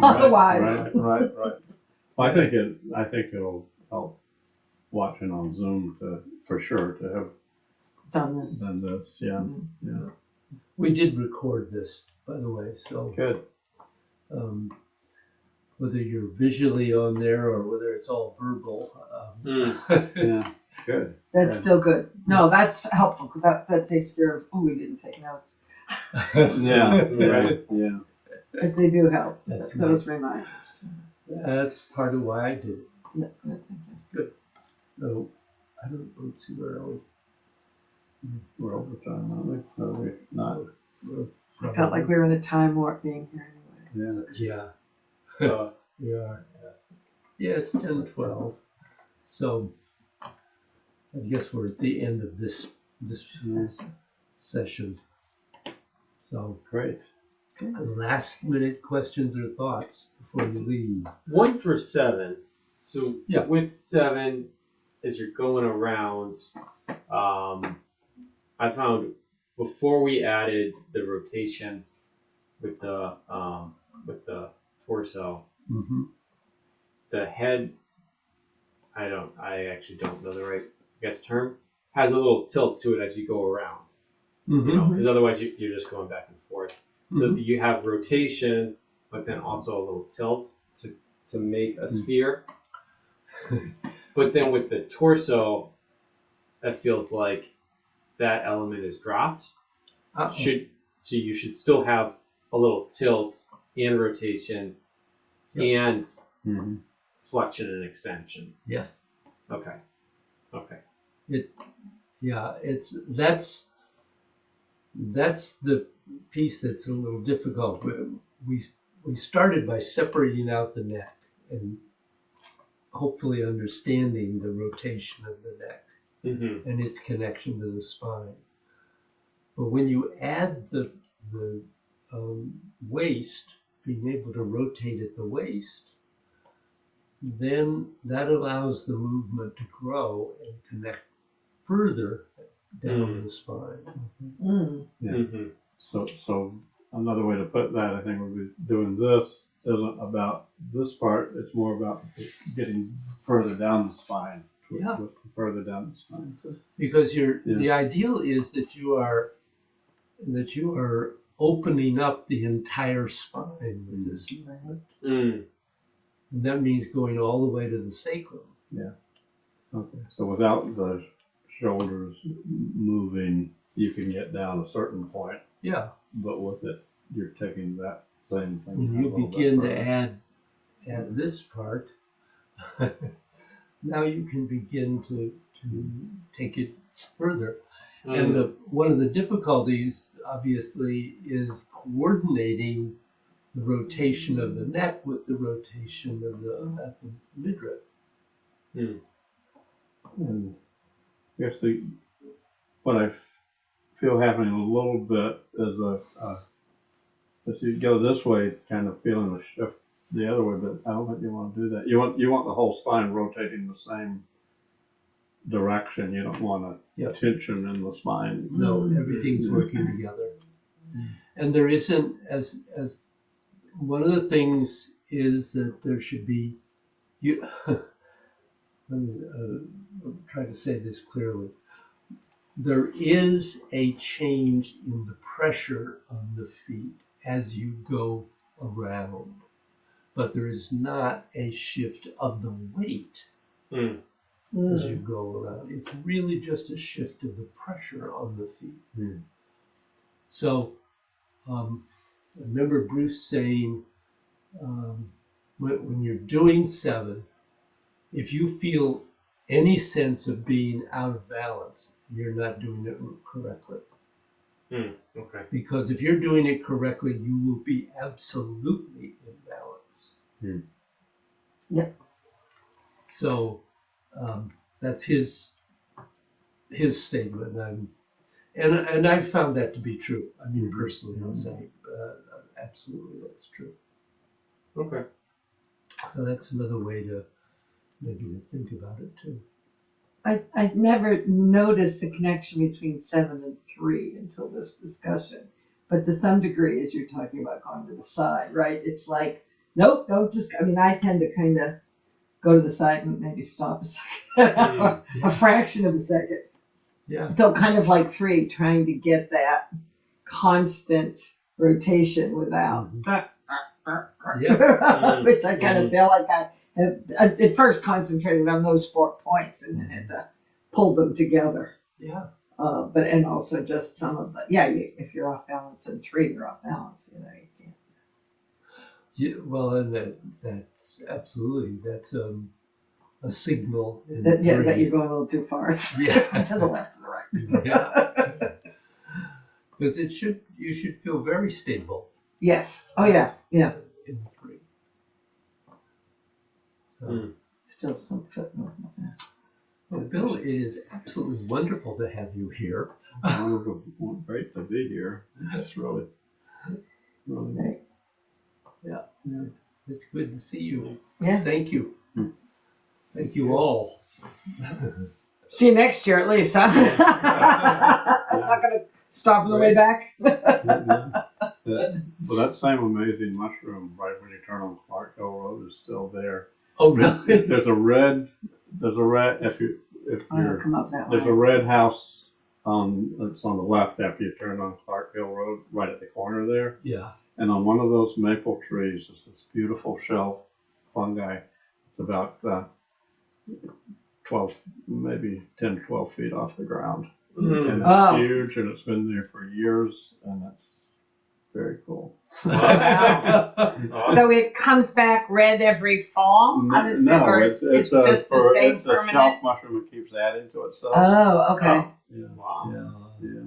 Otherwise, Right. Well, I think it'll help watching on Zoom for sure to have done this. done this. Yeah. We did record this, by the way, so Good. whether you're visually on there or whether it's all verbal. Yeah. Good. That's still good. No, that's helpful because that takes care of. Oh, we didn't take notes. Yeah. Right. Yeah. Because they do help. That's Those reminders. That's part of why I did it. Yeah, thank you. So let's see, where are we? We're over time, aren't we? Are we not? We're I felt like we were in a time warp being here anyways. Yeah. Uh, we are. Yeah, it's 10:12. So I guess we're at the end of this session. So Great. last minute questions or thoughts before you leave. 1 for 7. So Yeah. with 7, as you're going around, I found before we added the rotation with the torso, Mm-hmm. the head, I actually don't know the right term, has a little tilt to it as you go around. Mhm. You know, because otherwise you're just going back and forth. So Mhm. you have rotation, but then also a little tilt to make a sphere. But then with the torso, that feels like that element is dropped. Uh-oh. So you should still have a little tilt and rotation and Mm-hmm. flexion and extension. Yes. Okay. Okay. Yeah, that's the piece that's a little difficult. We started by separating out the neck and hopefully understanding the rotation of the neck Mm-hmm. and its connection to the spine. But when you add the waist, being able to rotate at the waist, then that allows the movement to grow and connect further down the spine. Mm. Yeah. Mm-hmm. So another way to put that, I think, would be doing this isn't about this part. It's more about getting further down the spine. Yeah. Further down the spine. So. Because the ideal is that you are opening up the entire spine with this movement. Mm. And that means going all the way to the sacrum. Okay. So without the shoulders moving, you can get down a certain point. Yeah. But with it, you're taking that same thing. When a you little bit begin to further. add this part, now you can begin to take it further. And one of the difficulties, obviously, is coordinating the rotation of the neck with the rotation of at the midriff. Mm. And I guess what I feel happening a little bit is as you go this way, kind of feeling the shift the other way, but I don't think you want to do that. You want the whole spine rotating the same direction. You don't want a Yep. tension in the spine. No, Mm. everything's working together. And there isn't, as one of the things is that there should be, let me try to say this clearly. There is a change in the pressure on the feet as you go around, but there is not a shift of the weight Mm. as you go around. It's really just a shift of the pressure on the feet. Mm. So I remember Bruce saying, when you're doing 7, if you feel any sense of being out of balance, you're not doing it correctly. Okay. Because if you're doing it correctly, you will be absolutely in balance. Hmm. Yep. So that's his statement, and I've found that to be true. I mean, personally, I'll say absolutely that's true. Okay. So that's another way to maybe think about it too. I never noticed the connection between 7 and 3 until this discussion. But to some degree, as you're talking about going to the side, right? It's like, nope, don't just, I mean, I tend to kind of go to the side and maybe stop a second, a fraction of a second. Yeah. So kind of like 3, trying to get that constant rotation without, Yeah. which I kind of feel like I have at first concentrated on those 4 points and then had to pull them together. Yeah. But and also just some of the if you're off balance in 3, you're off balance. You can't. Yeah. Well, and that's absolutely a signal. In That 3. you're going a little too far Yeah. to the left or the right. Yeah. Because you should feel very stable Yes. Oh yeah. in 3. So, Still some footnote. well, Bill, it is absolutely wonderful to have you here. Wonderful. Great to be here. It's really Right. Yeah. It's good to see you. Yeah. Thank you. Thank you all. See you next year at least, huh? I'm not gonna stop on the way back. Well, that same amazing mushroom right when you turn on Clark Hill Road is still there. Oh, really? There's a red if I'm gonna you're come up that there's way. a red house It's on the left after you turn on Clark Hill Road, right at the corner there. Yeah. And on one of those maple trees is this beautiful shell fungi. It's about 12, maybe 10, 12 feet off the ground. Mm. And it's Oh. huge, and it's been there for years, and it's very cool. So it comes back red every fall? How does it, or it's just the same it's a permanent? shelf mushroom that keeps adding to itself. Oh, okay. Yeah. Wow. Yeah. Yeah.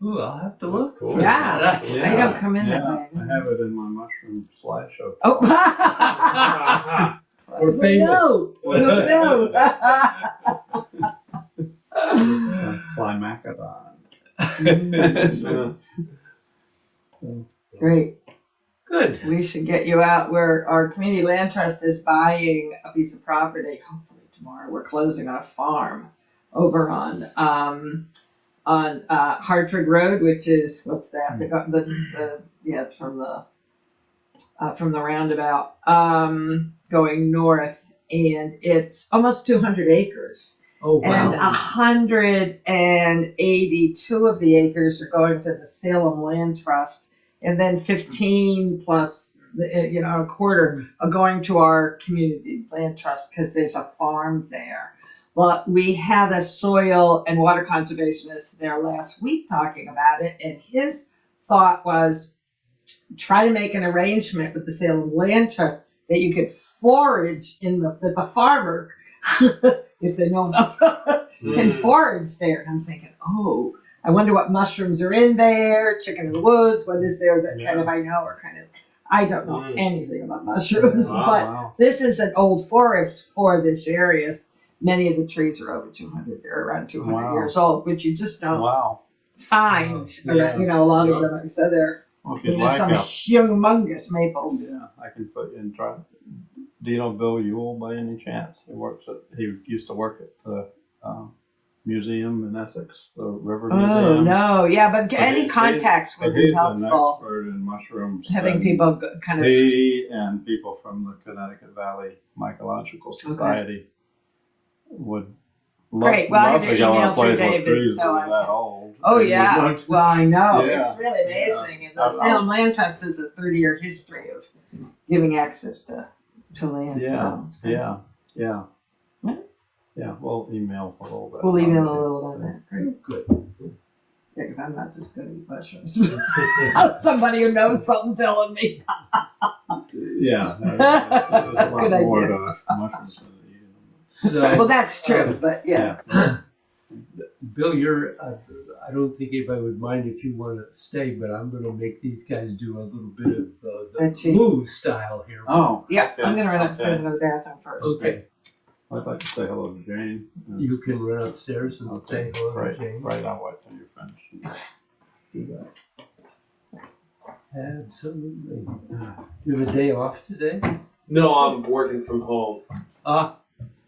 Ooh, I'll have to That's look. cool. for Yeah. that. They don't come in that Yeah, way. I have it in my mushroom slideshow. Oh. We're famous. No. No. Climacodon. Great. Good. We should get you out where our community land trust is buying a piece of property. Hopefully tomorrow. We're closing on a farm over on Hartford Road, which is what's that? From the roundabout going north, and it's almost 200 acres. Oh, And wow. 182 of the acres are going to the Salem Land Trust, and then 15 plus, a quarter are going to our community land trust because there's a farm there. But we had a soil and water conservationist there last week talking about it, and his thought was try to make an arrangement with the Salem Land Trust that you could forage that the farmer, if they know enough, can forage there. And I'm thinking, oh, I wonder what mushrooms are in there, chicken in the woods, what is there that kind of I know, or kind of, I don't know anything about mushrooms, Wow, but this is an old forest for this area. Many of the trees are over 200 or around 200 years old, which you just don't find, Yeah. a lot of them, like you said, there. Well, if you'd There's like, some humongous maples. yeah, I can put you in try. Do you know Bill Ewell by any chance? He used to work at the museum in Essex, the River Oh, Museum. no, yeah, but But any contacts would be He's an helpful. expert in mushrooms. Having and people kind of, He and people from the Connecticut Valley Mycological Society would Great. Well, I love have to your go on email a place through with David, trees so that are I that can- old. oh They would yeah, love to- well, I know, Yeah. it's really amazing. And the I'll- Salem Land Trust has a 30-year history of giving access to land, Yeah, so it's great. yeah. Yeah. Yeah, we'll email a little bit. We'll email a little bit of that, great. Good. Yeah, because I'm not just gonna eat mushrooms. Somebody who knows something telling me. Yeah. There's a lot Good more idea. to mushrooms than eating them. So, Well, that's true, but yeah. Bill, I don't think anybody would mind if you want to stay, but I'm going to make these guys do a little bit of the Fetching. move style here. Oh, Yeah, okay, I'm gonna run upstairs okay. and go to the bathroom first. Okay. I'd like to say hello to Jane. You can run upstairs and say hello to Right, Jane. right, I'll wait till you're finished. Do that. Absolutely. You have a day off today? No, I'm working from home, Ah,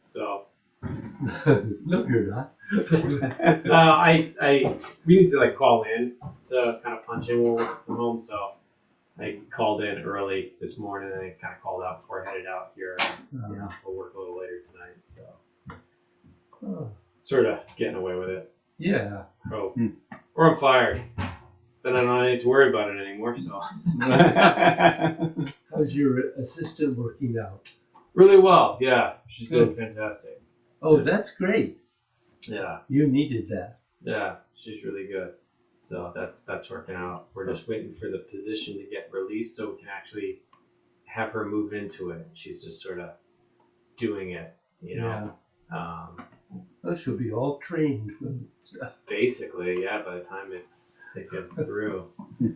so no, you're not. we need to call in to kind of punch in when we're working from home. So I called in early this morning and I kind of called out before I headed out here. We'll work a little later tonight, so Oh, sort of getting away with it. yeah. Oh, or I'm fired. Then I don't need to worry about it anymore. So How's your assistant working out? really well, yeah, she's doing fantastic. Oh, that's great. Yeah. You needed that. Yeah, she's really good. So that's working out. We're just waiting for the position to get released so we can actually have her move into it. She's just sort of doing it, Yeah. Um, Oh, she'll be all trained. basically, yeah. By the time it gets through, it's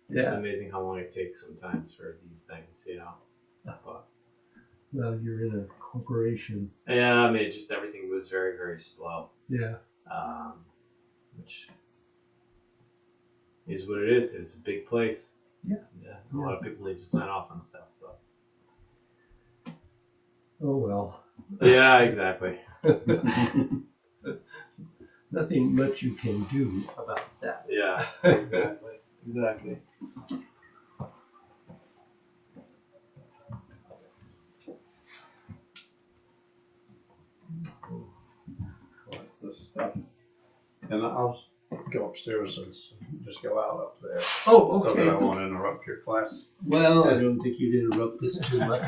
Yeah. amazing how long it takes sometimes for these things, But Well, you're in a corporation. yeah, I mean, just everything moves very, very slow. Yeah. Which is what it is. It's a big place. Yeah. Yeah. A lot of people need to sign off on stuff, but Oh, well. yeah, exactly. Nothing much you can do about that. Yeah, exactly. Exactly. Like this stuff. And I'll go upstairs and just go out up there. Oh, So that I okay. won't interrupt your class. Well, I don't think you'd interrupt us too much.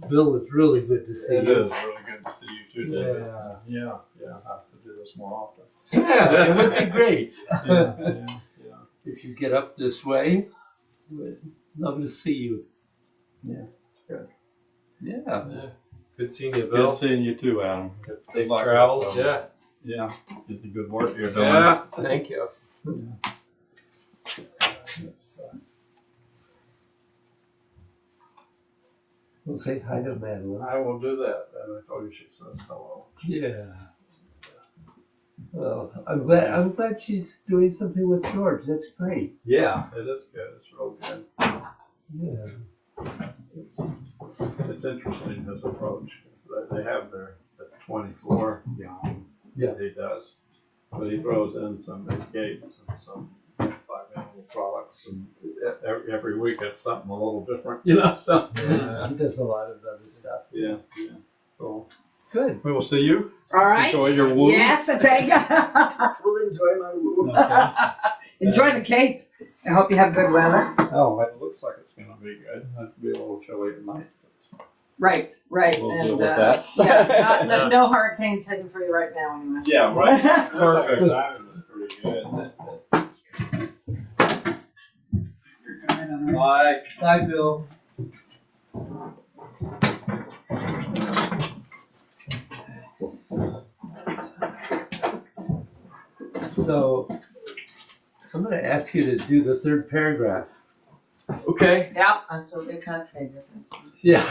Bill, it's really good to see It you. is really good to see you too, David. Yeah. Yeah, I have to do this more often. Yeah, it would be great. Yeah. If you get up this way, we'd love to see you. Yeah, good. Yeah. Good seeing you, Bill. Good seeing you too, Adam. Safe luck travels. with, Yeah. Yeah, did the good work you're doing. Yeah. Thank you. It's, We'll say hi to Madeline. I will do that, and I told you she says hello. Yeah. Well, I'm glad she's doing something with George. That's great. Yeah, it is good. It's real good. Yeah. It's interesting, his approach. They have the 24 gallon. Yeah. He does. But he throws in some gates and some 5 animal products, and every week it's something a little different, you know. So Yeah, he does a lot of other stuff. yeah. So Good. we will see you. All right. Enjoy your woo. Yes, thank you. We'll enjoy my woo. Okay. Enjoy the Cape. I hope you have good weather. Oh, it looks like it's going to be good. It'll be a little chilly at night. Right. We'll deal with that. Yeah, no hurricanes hitting for you right now anyway. Yeah, right. Perfect. That is pretty good. Bye. Bye, Bill. So, I'm going to ask you to do the third paragraph. Okay. Yeah, that's what we kind of figured. Yeah.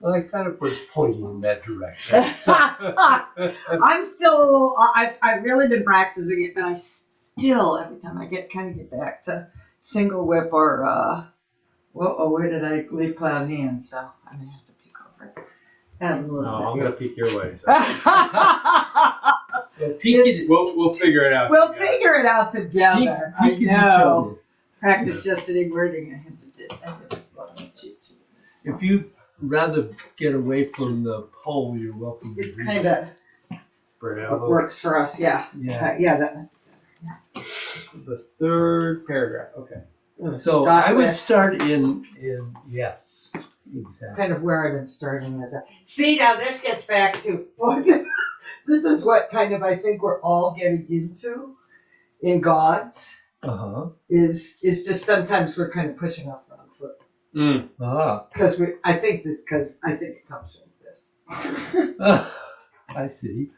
Well, I kind of was pointing in that direction. I'm still, I've really been practicing it, but I still, every time I get back to single whip or, where did I leave cloud hand? So I may have to peek over it. And No, I'm gonna peek your way. So. Well, peek at it. We'll figure it out. We'll together. figure it out together. Peek at each I know. other. Practice yesterday wording. I had to cheat sheet. If you'd rather get away from the pole, you're welcome to It's do kind that. of Spread it what out. works for us. Yeah. Yeah. Yeah. That. The third paragraph. Okay. So Start I would with- start in yes, exactly. Kind of where I've been starting as a. See, now this gets back to this is what kind of I think we're all getting into in God's Uh-huh. is just sometimes we're kind of pushing off the wrong foot Ah. because I think it comes from this. I see.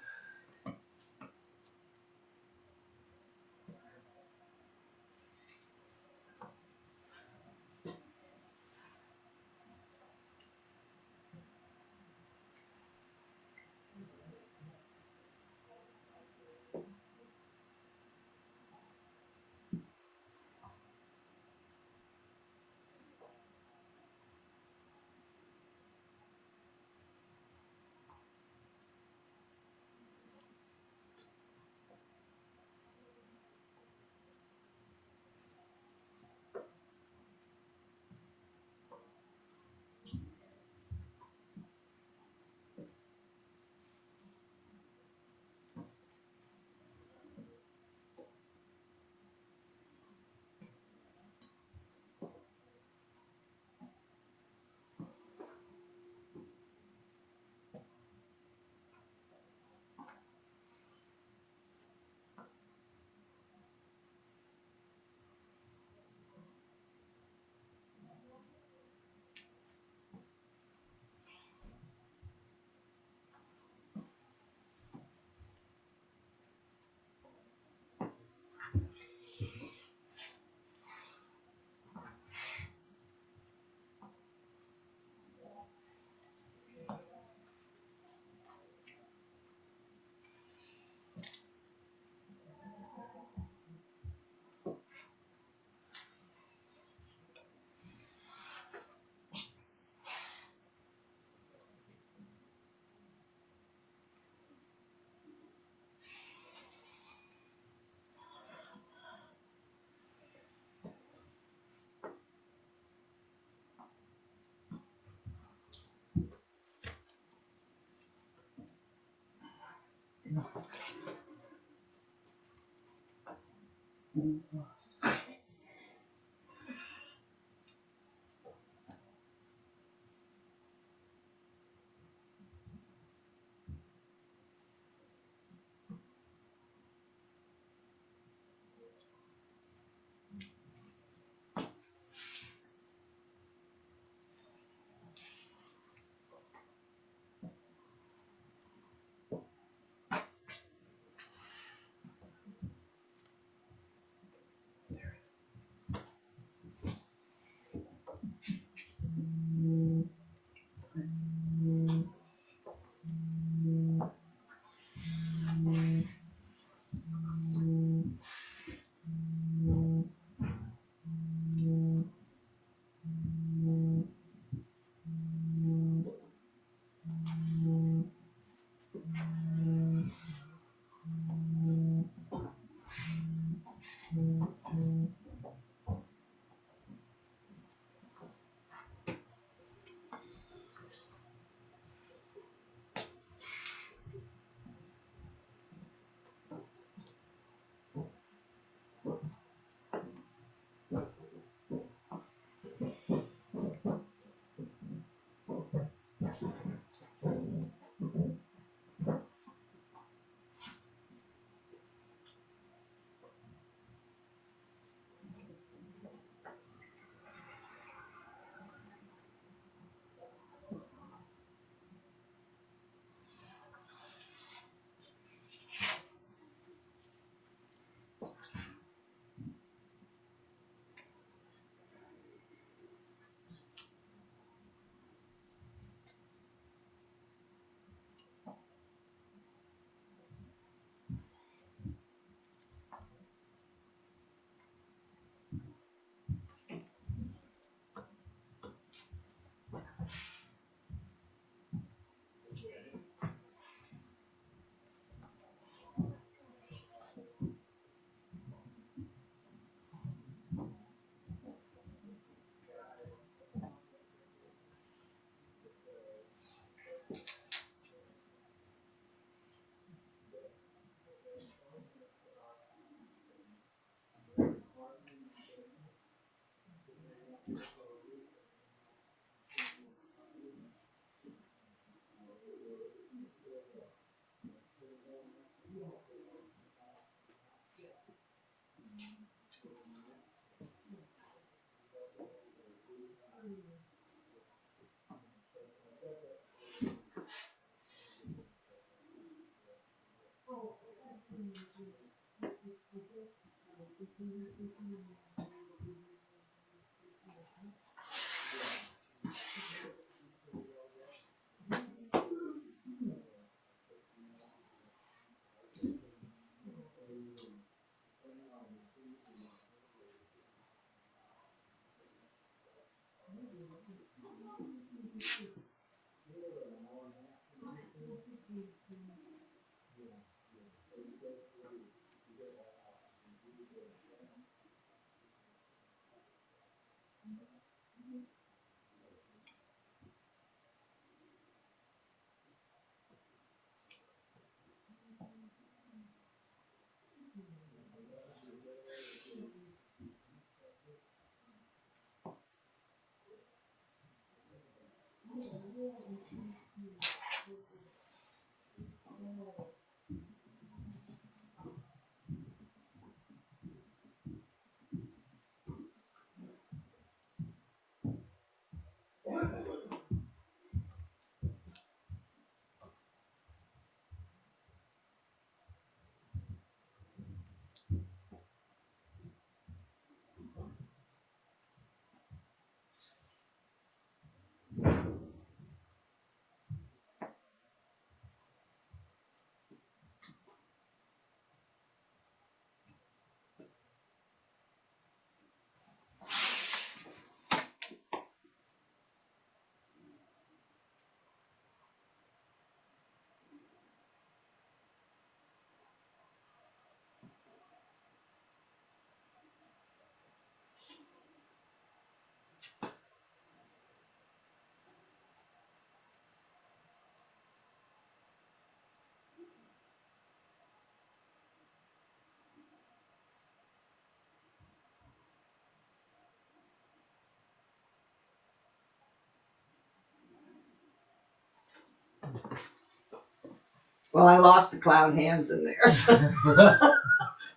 Well, I lost the cloud hands in there, so.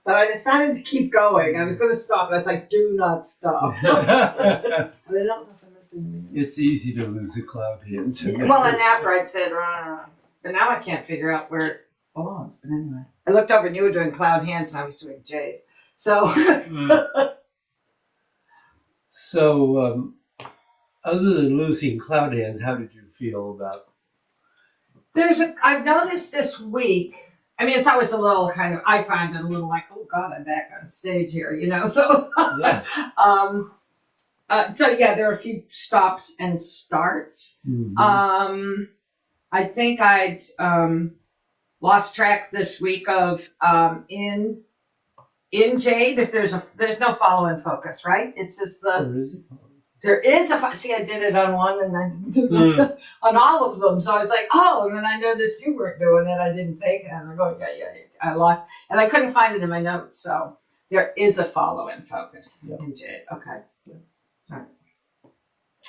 But I decided to keep going. I was going to stop, and I was like, "Do not stop." But I don't know if I missed anything. It's easy to lose a cloud hand. So Well, and after I'd said, but now I can't figure out where it belongs. But anyway, I looked over and you were doing cloud hands, and I was doing jade. So. So, other than losing cloud hands, how did you feel about? I've noticed this week, I mean, it's always a little kind of, I find it a little like, oh God, I'm back on stage here, you know, so, Yeah. so yeah, there are a few stops and starts. Mhm. I think I'd, lost track this week of, in Jade, if there's no follow-in focus, right? It's just Or is it? there is see, I did it on one and I didn't do it on all of them. So I was like, oh, and then I noticed you weren't doing it. I didn't think it. I was like, oh, yeah. I lost, and I couldn't find it in my notes. So there is a follow-in focus in Jade. Okay. All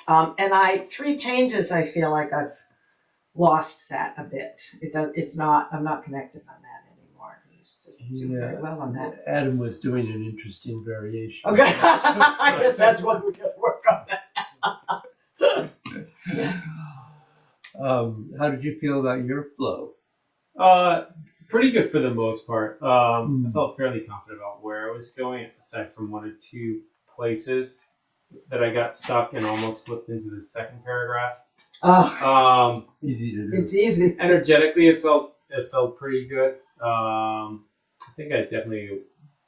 right. And 3 changes, I feel like I've lost that a bit. I'm not connected on that anymore. I used to do very well on that. Adam was doing an interesting variation. Okay. I guess that's what we could work on. How did you feel about your flow? Pretty good for the most part. I felt fairly confident about where I was going, aside from 1 or 2 places that I got stuck and almost slipped into the second paragraph. Easy to do. It's easy. Energetically, it felt pretty good. I think I definitely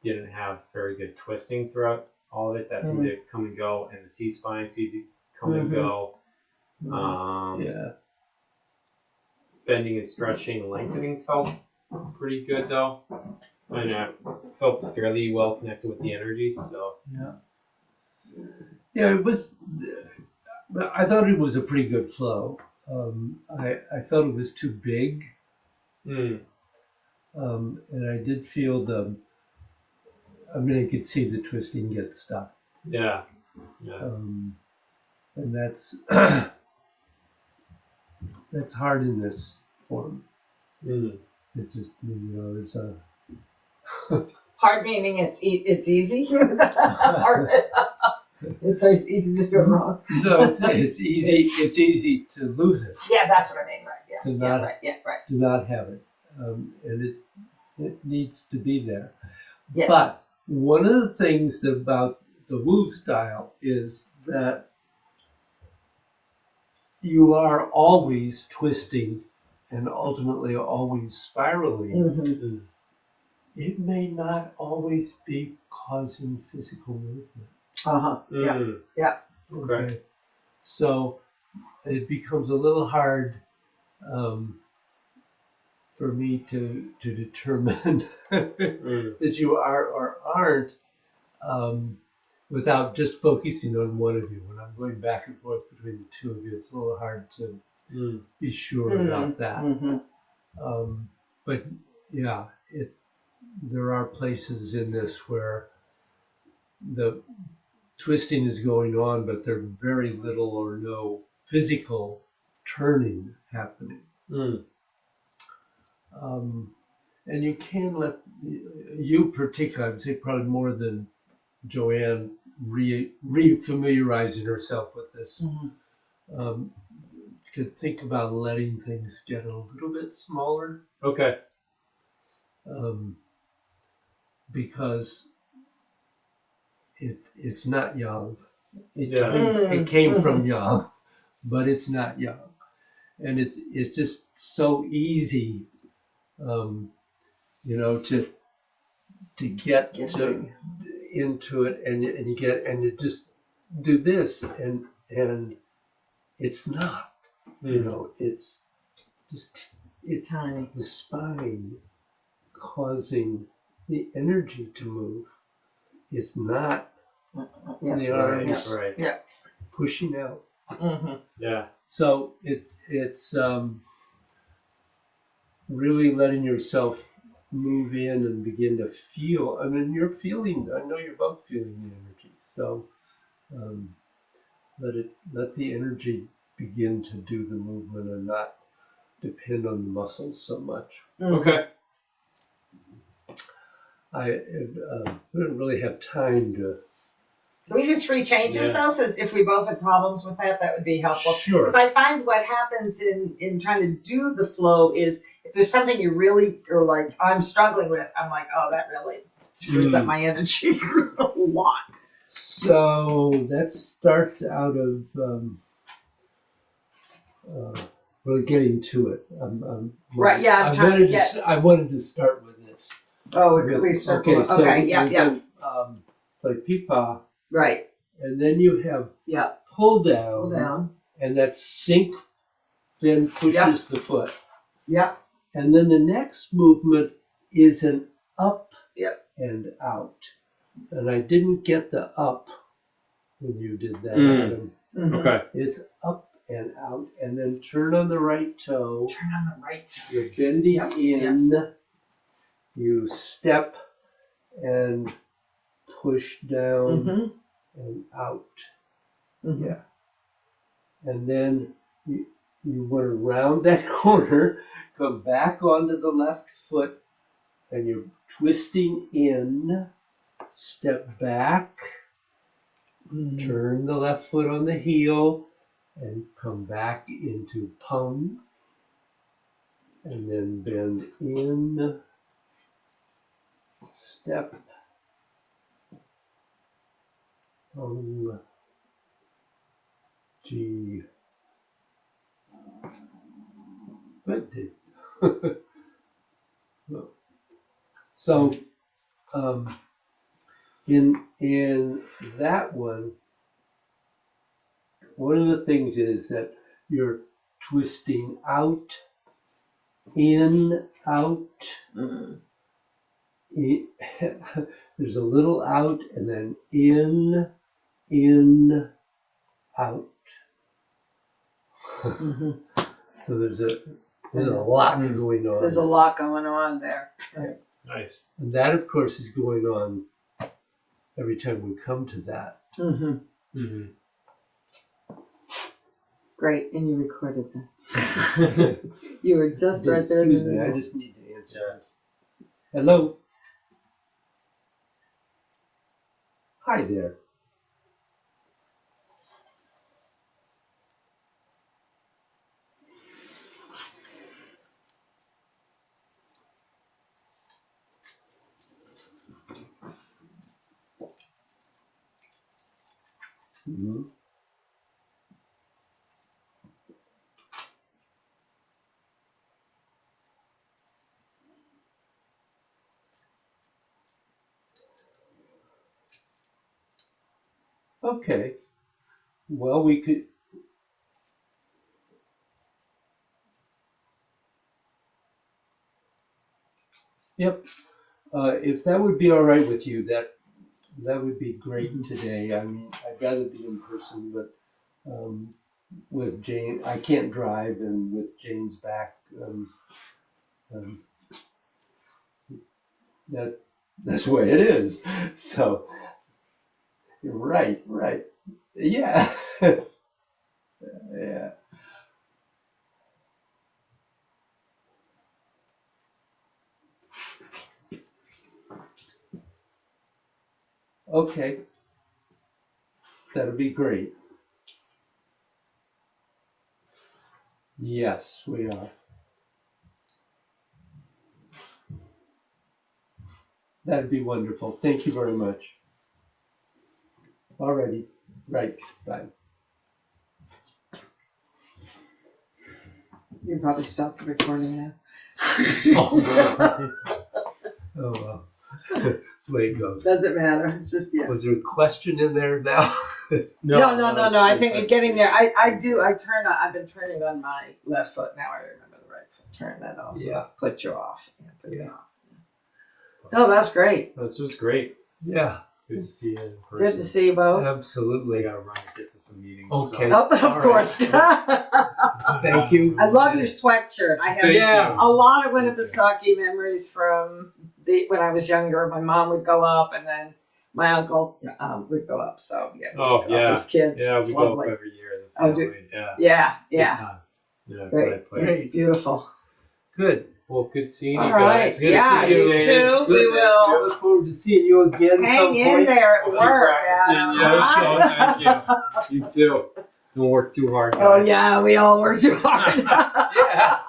didn't have very good twisting throughout all of it. That seemed to come and go, and the C-spine seemed to come and go. Yeah. Bending and stretching and lengthening felt pretty good though, and I felt fairly well connected with the energy. So Yeah, it was. I thought it was a pretty good flow. I felt it was too big, and I did feel I could see the twisting get stuck. Yeah. And that's that's hard in this form. It's just it's a Hard meaning it's easy. Hard. It's easy to do it wrong. No, it's easy. It's easy to lose it. Yeah, that's what I mean. Right. Yeah. To not, right. To not have it, and it needs to be there. Yes. But one of the things about the Wu style is that you are always twisting and ultimately always spiraling. It may not always be causing physical movement. Yeah. Okay. So it becomes a little hard for me to determine that you are or aren't without just focusing on one of you. When I'm going back and forth between the two of you, it's a little hard to be sure about that. But yeah, there are places in this where the twisting is going on, but there's very little or no physical turning happening. And you can let you particularly, I would say probably more than Joanne, re-familiarizing herself with this. Could think about letting things get a little bit smaller. Okay. Because it's not yang. It came from yang, but it's not yang, and it's just so easy, to get into it, and you just do this, and it's not, it's just it's tiny. The spine causing the energy to move. It's not the arms pushing out. Yeah. So it's really letting yourself move in and begin to feel. I mean, I know you're both feeling the energy. So let the energy begin to do the movement and not depend on the muscles so much. Okay. I didn't really have time to. Can we do 3 changes Yeah. though, so if we both have problems with that, that would be helpful. Sure. Because I find what happens in trying to do the flow is if there's something you really are like, I'm struggling with, I'm like, oh, that really screws up my energy a lot. So that starts out of really getting to it. Right, yeah, I'm trying to get- I wanted to start with this. Oh, we circle. Okay, so Okay, yeah, we've yeah, done, play peepaw, right, and then you have yeah. pull down, Pull down. and that sink then pushes the foot. Yep. And then the next movement is an up Yep. and out. And I didn't get the up when you did that, Adam. Mhm. Okay. It's up and out, and then turn on the right toe. Turn on the right. You're bending Yep, in. You step and push down Mm-hmm. and out. Mm-hmm. Yeah. And then you went around that corner, come back onto the left foot, and you're twisting in, step back, turn the left foot on the heel, and come back into pung, and then bend in, step, pung, G. Good, Dave. So, in that one of the things is that you're twisting out, in, out. There's a little out, and then in, out. So there's a lot going on. There's a lot going on there. Nice. And that, of course, is going on every time we come to that. Mm-hmm. Mm-hmm. Great, and you recorded that. You were just right there. Excuse me, I just need to answer this. Hello. Hi there. Mhm. Okay. Well, we could. Yep. If that would be all right with you, that would be great today. I mean, I'd rather be in person, but with Jane, I can't drive, and with Jane's back, that's the way it is. So, right, yeah, yeah. Okay, that'll be great. Yes, we are. That'd be wonderful. Thank you very much. Alrighty, right, bye. You probably stopped the recording now. Oh well, that's the way it goes. Doesn't matter. It's just Was there a question in there now? No. I think getting there. I do. I've been turning on my left foot now. I remember the right foot. Turn that off. Yeah. Put you off. Yeah, put you Yeah. off. No, that's great. This was great. Yeah, Good to see you in person. Good to see you both. We absolutely. gotta run and get to some meetings. Okay. Oh, of All course. Thank you. I love your sweatshirt. I have Thank Yeah. you. a lot of Winnipesaukee memories from when I was younger. My mom would go up, and then my uncle would go up. So yeah. Oh, we'd go up yeah. as kids. Yeah, It's we go lovely. up every year as a Oh, family. Yeah. Yeah, It's a good yeah. time. Yeah, Great, it's beautiful. Good. Well, good seeing All you right, guys. Good to yeah, see you, you Dave. too. We Good. will Look forward to seeing you again some hang in point. there at We'll keep work, practicing. Adam. Yeah, okay, thank you. You too. Don't work too hard, guys. Oh yeah, we all work too hard. Yeah.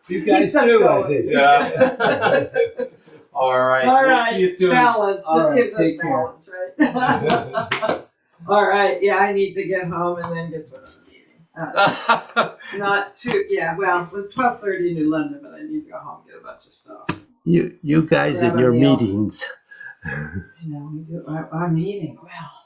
You guys Keeps us too, I going. think. Yeah. All right. All We'll right, see you soon. balance. All This right, gives us take care. balance, right? All right, yeah, I need to get home and then get to the meeting. Not too, yeah, well, with 12:30 New London, but I need to go home and get a bunch of stuff. You guys Grab and a your meal. meetings. You know, we do our meeting. Well,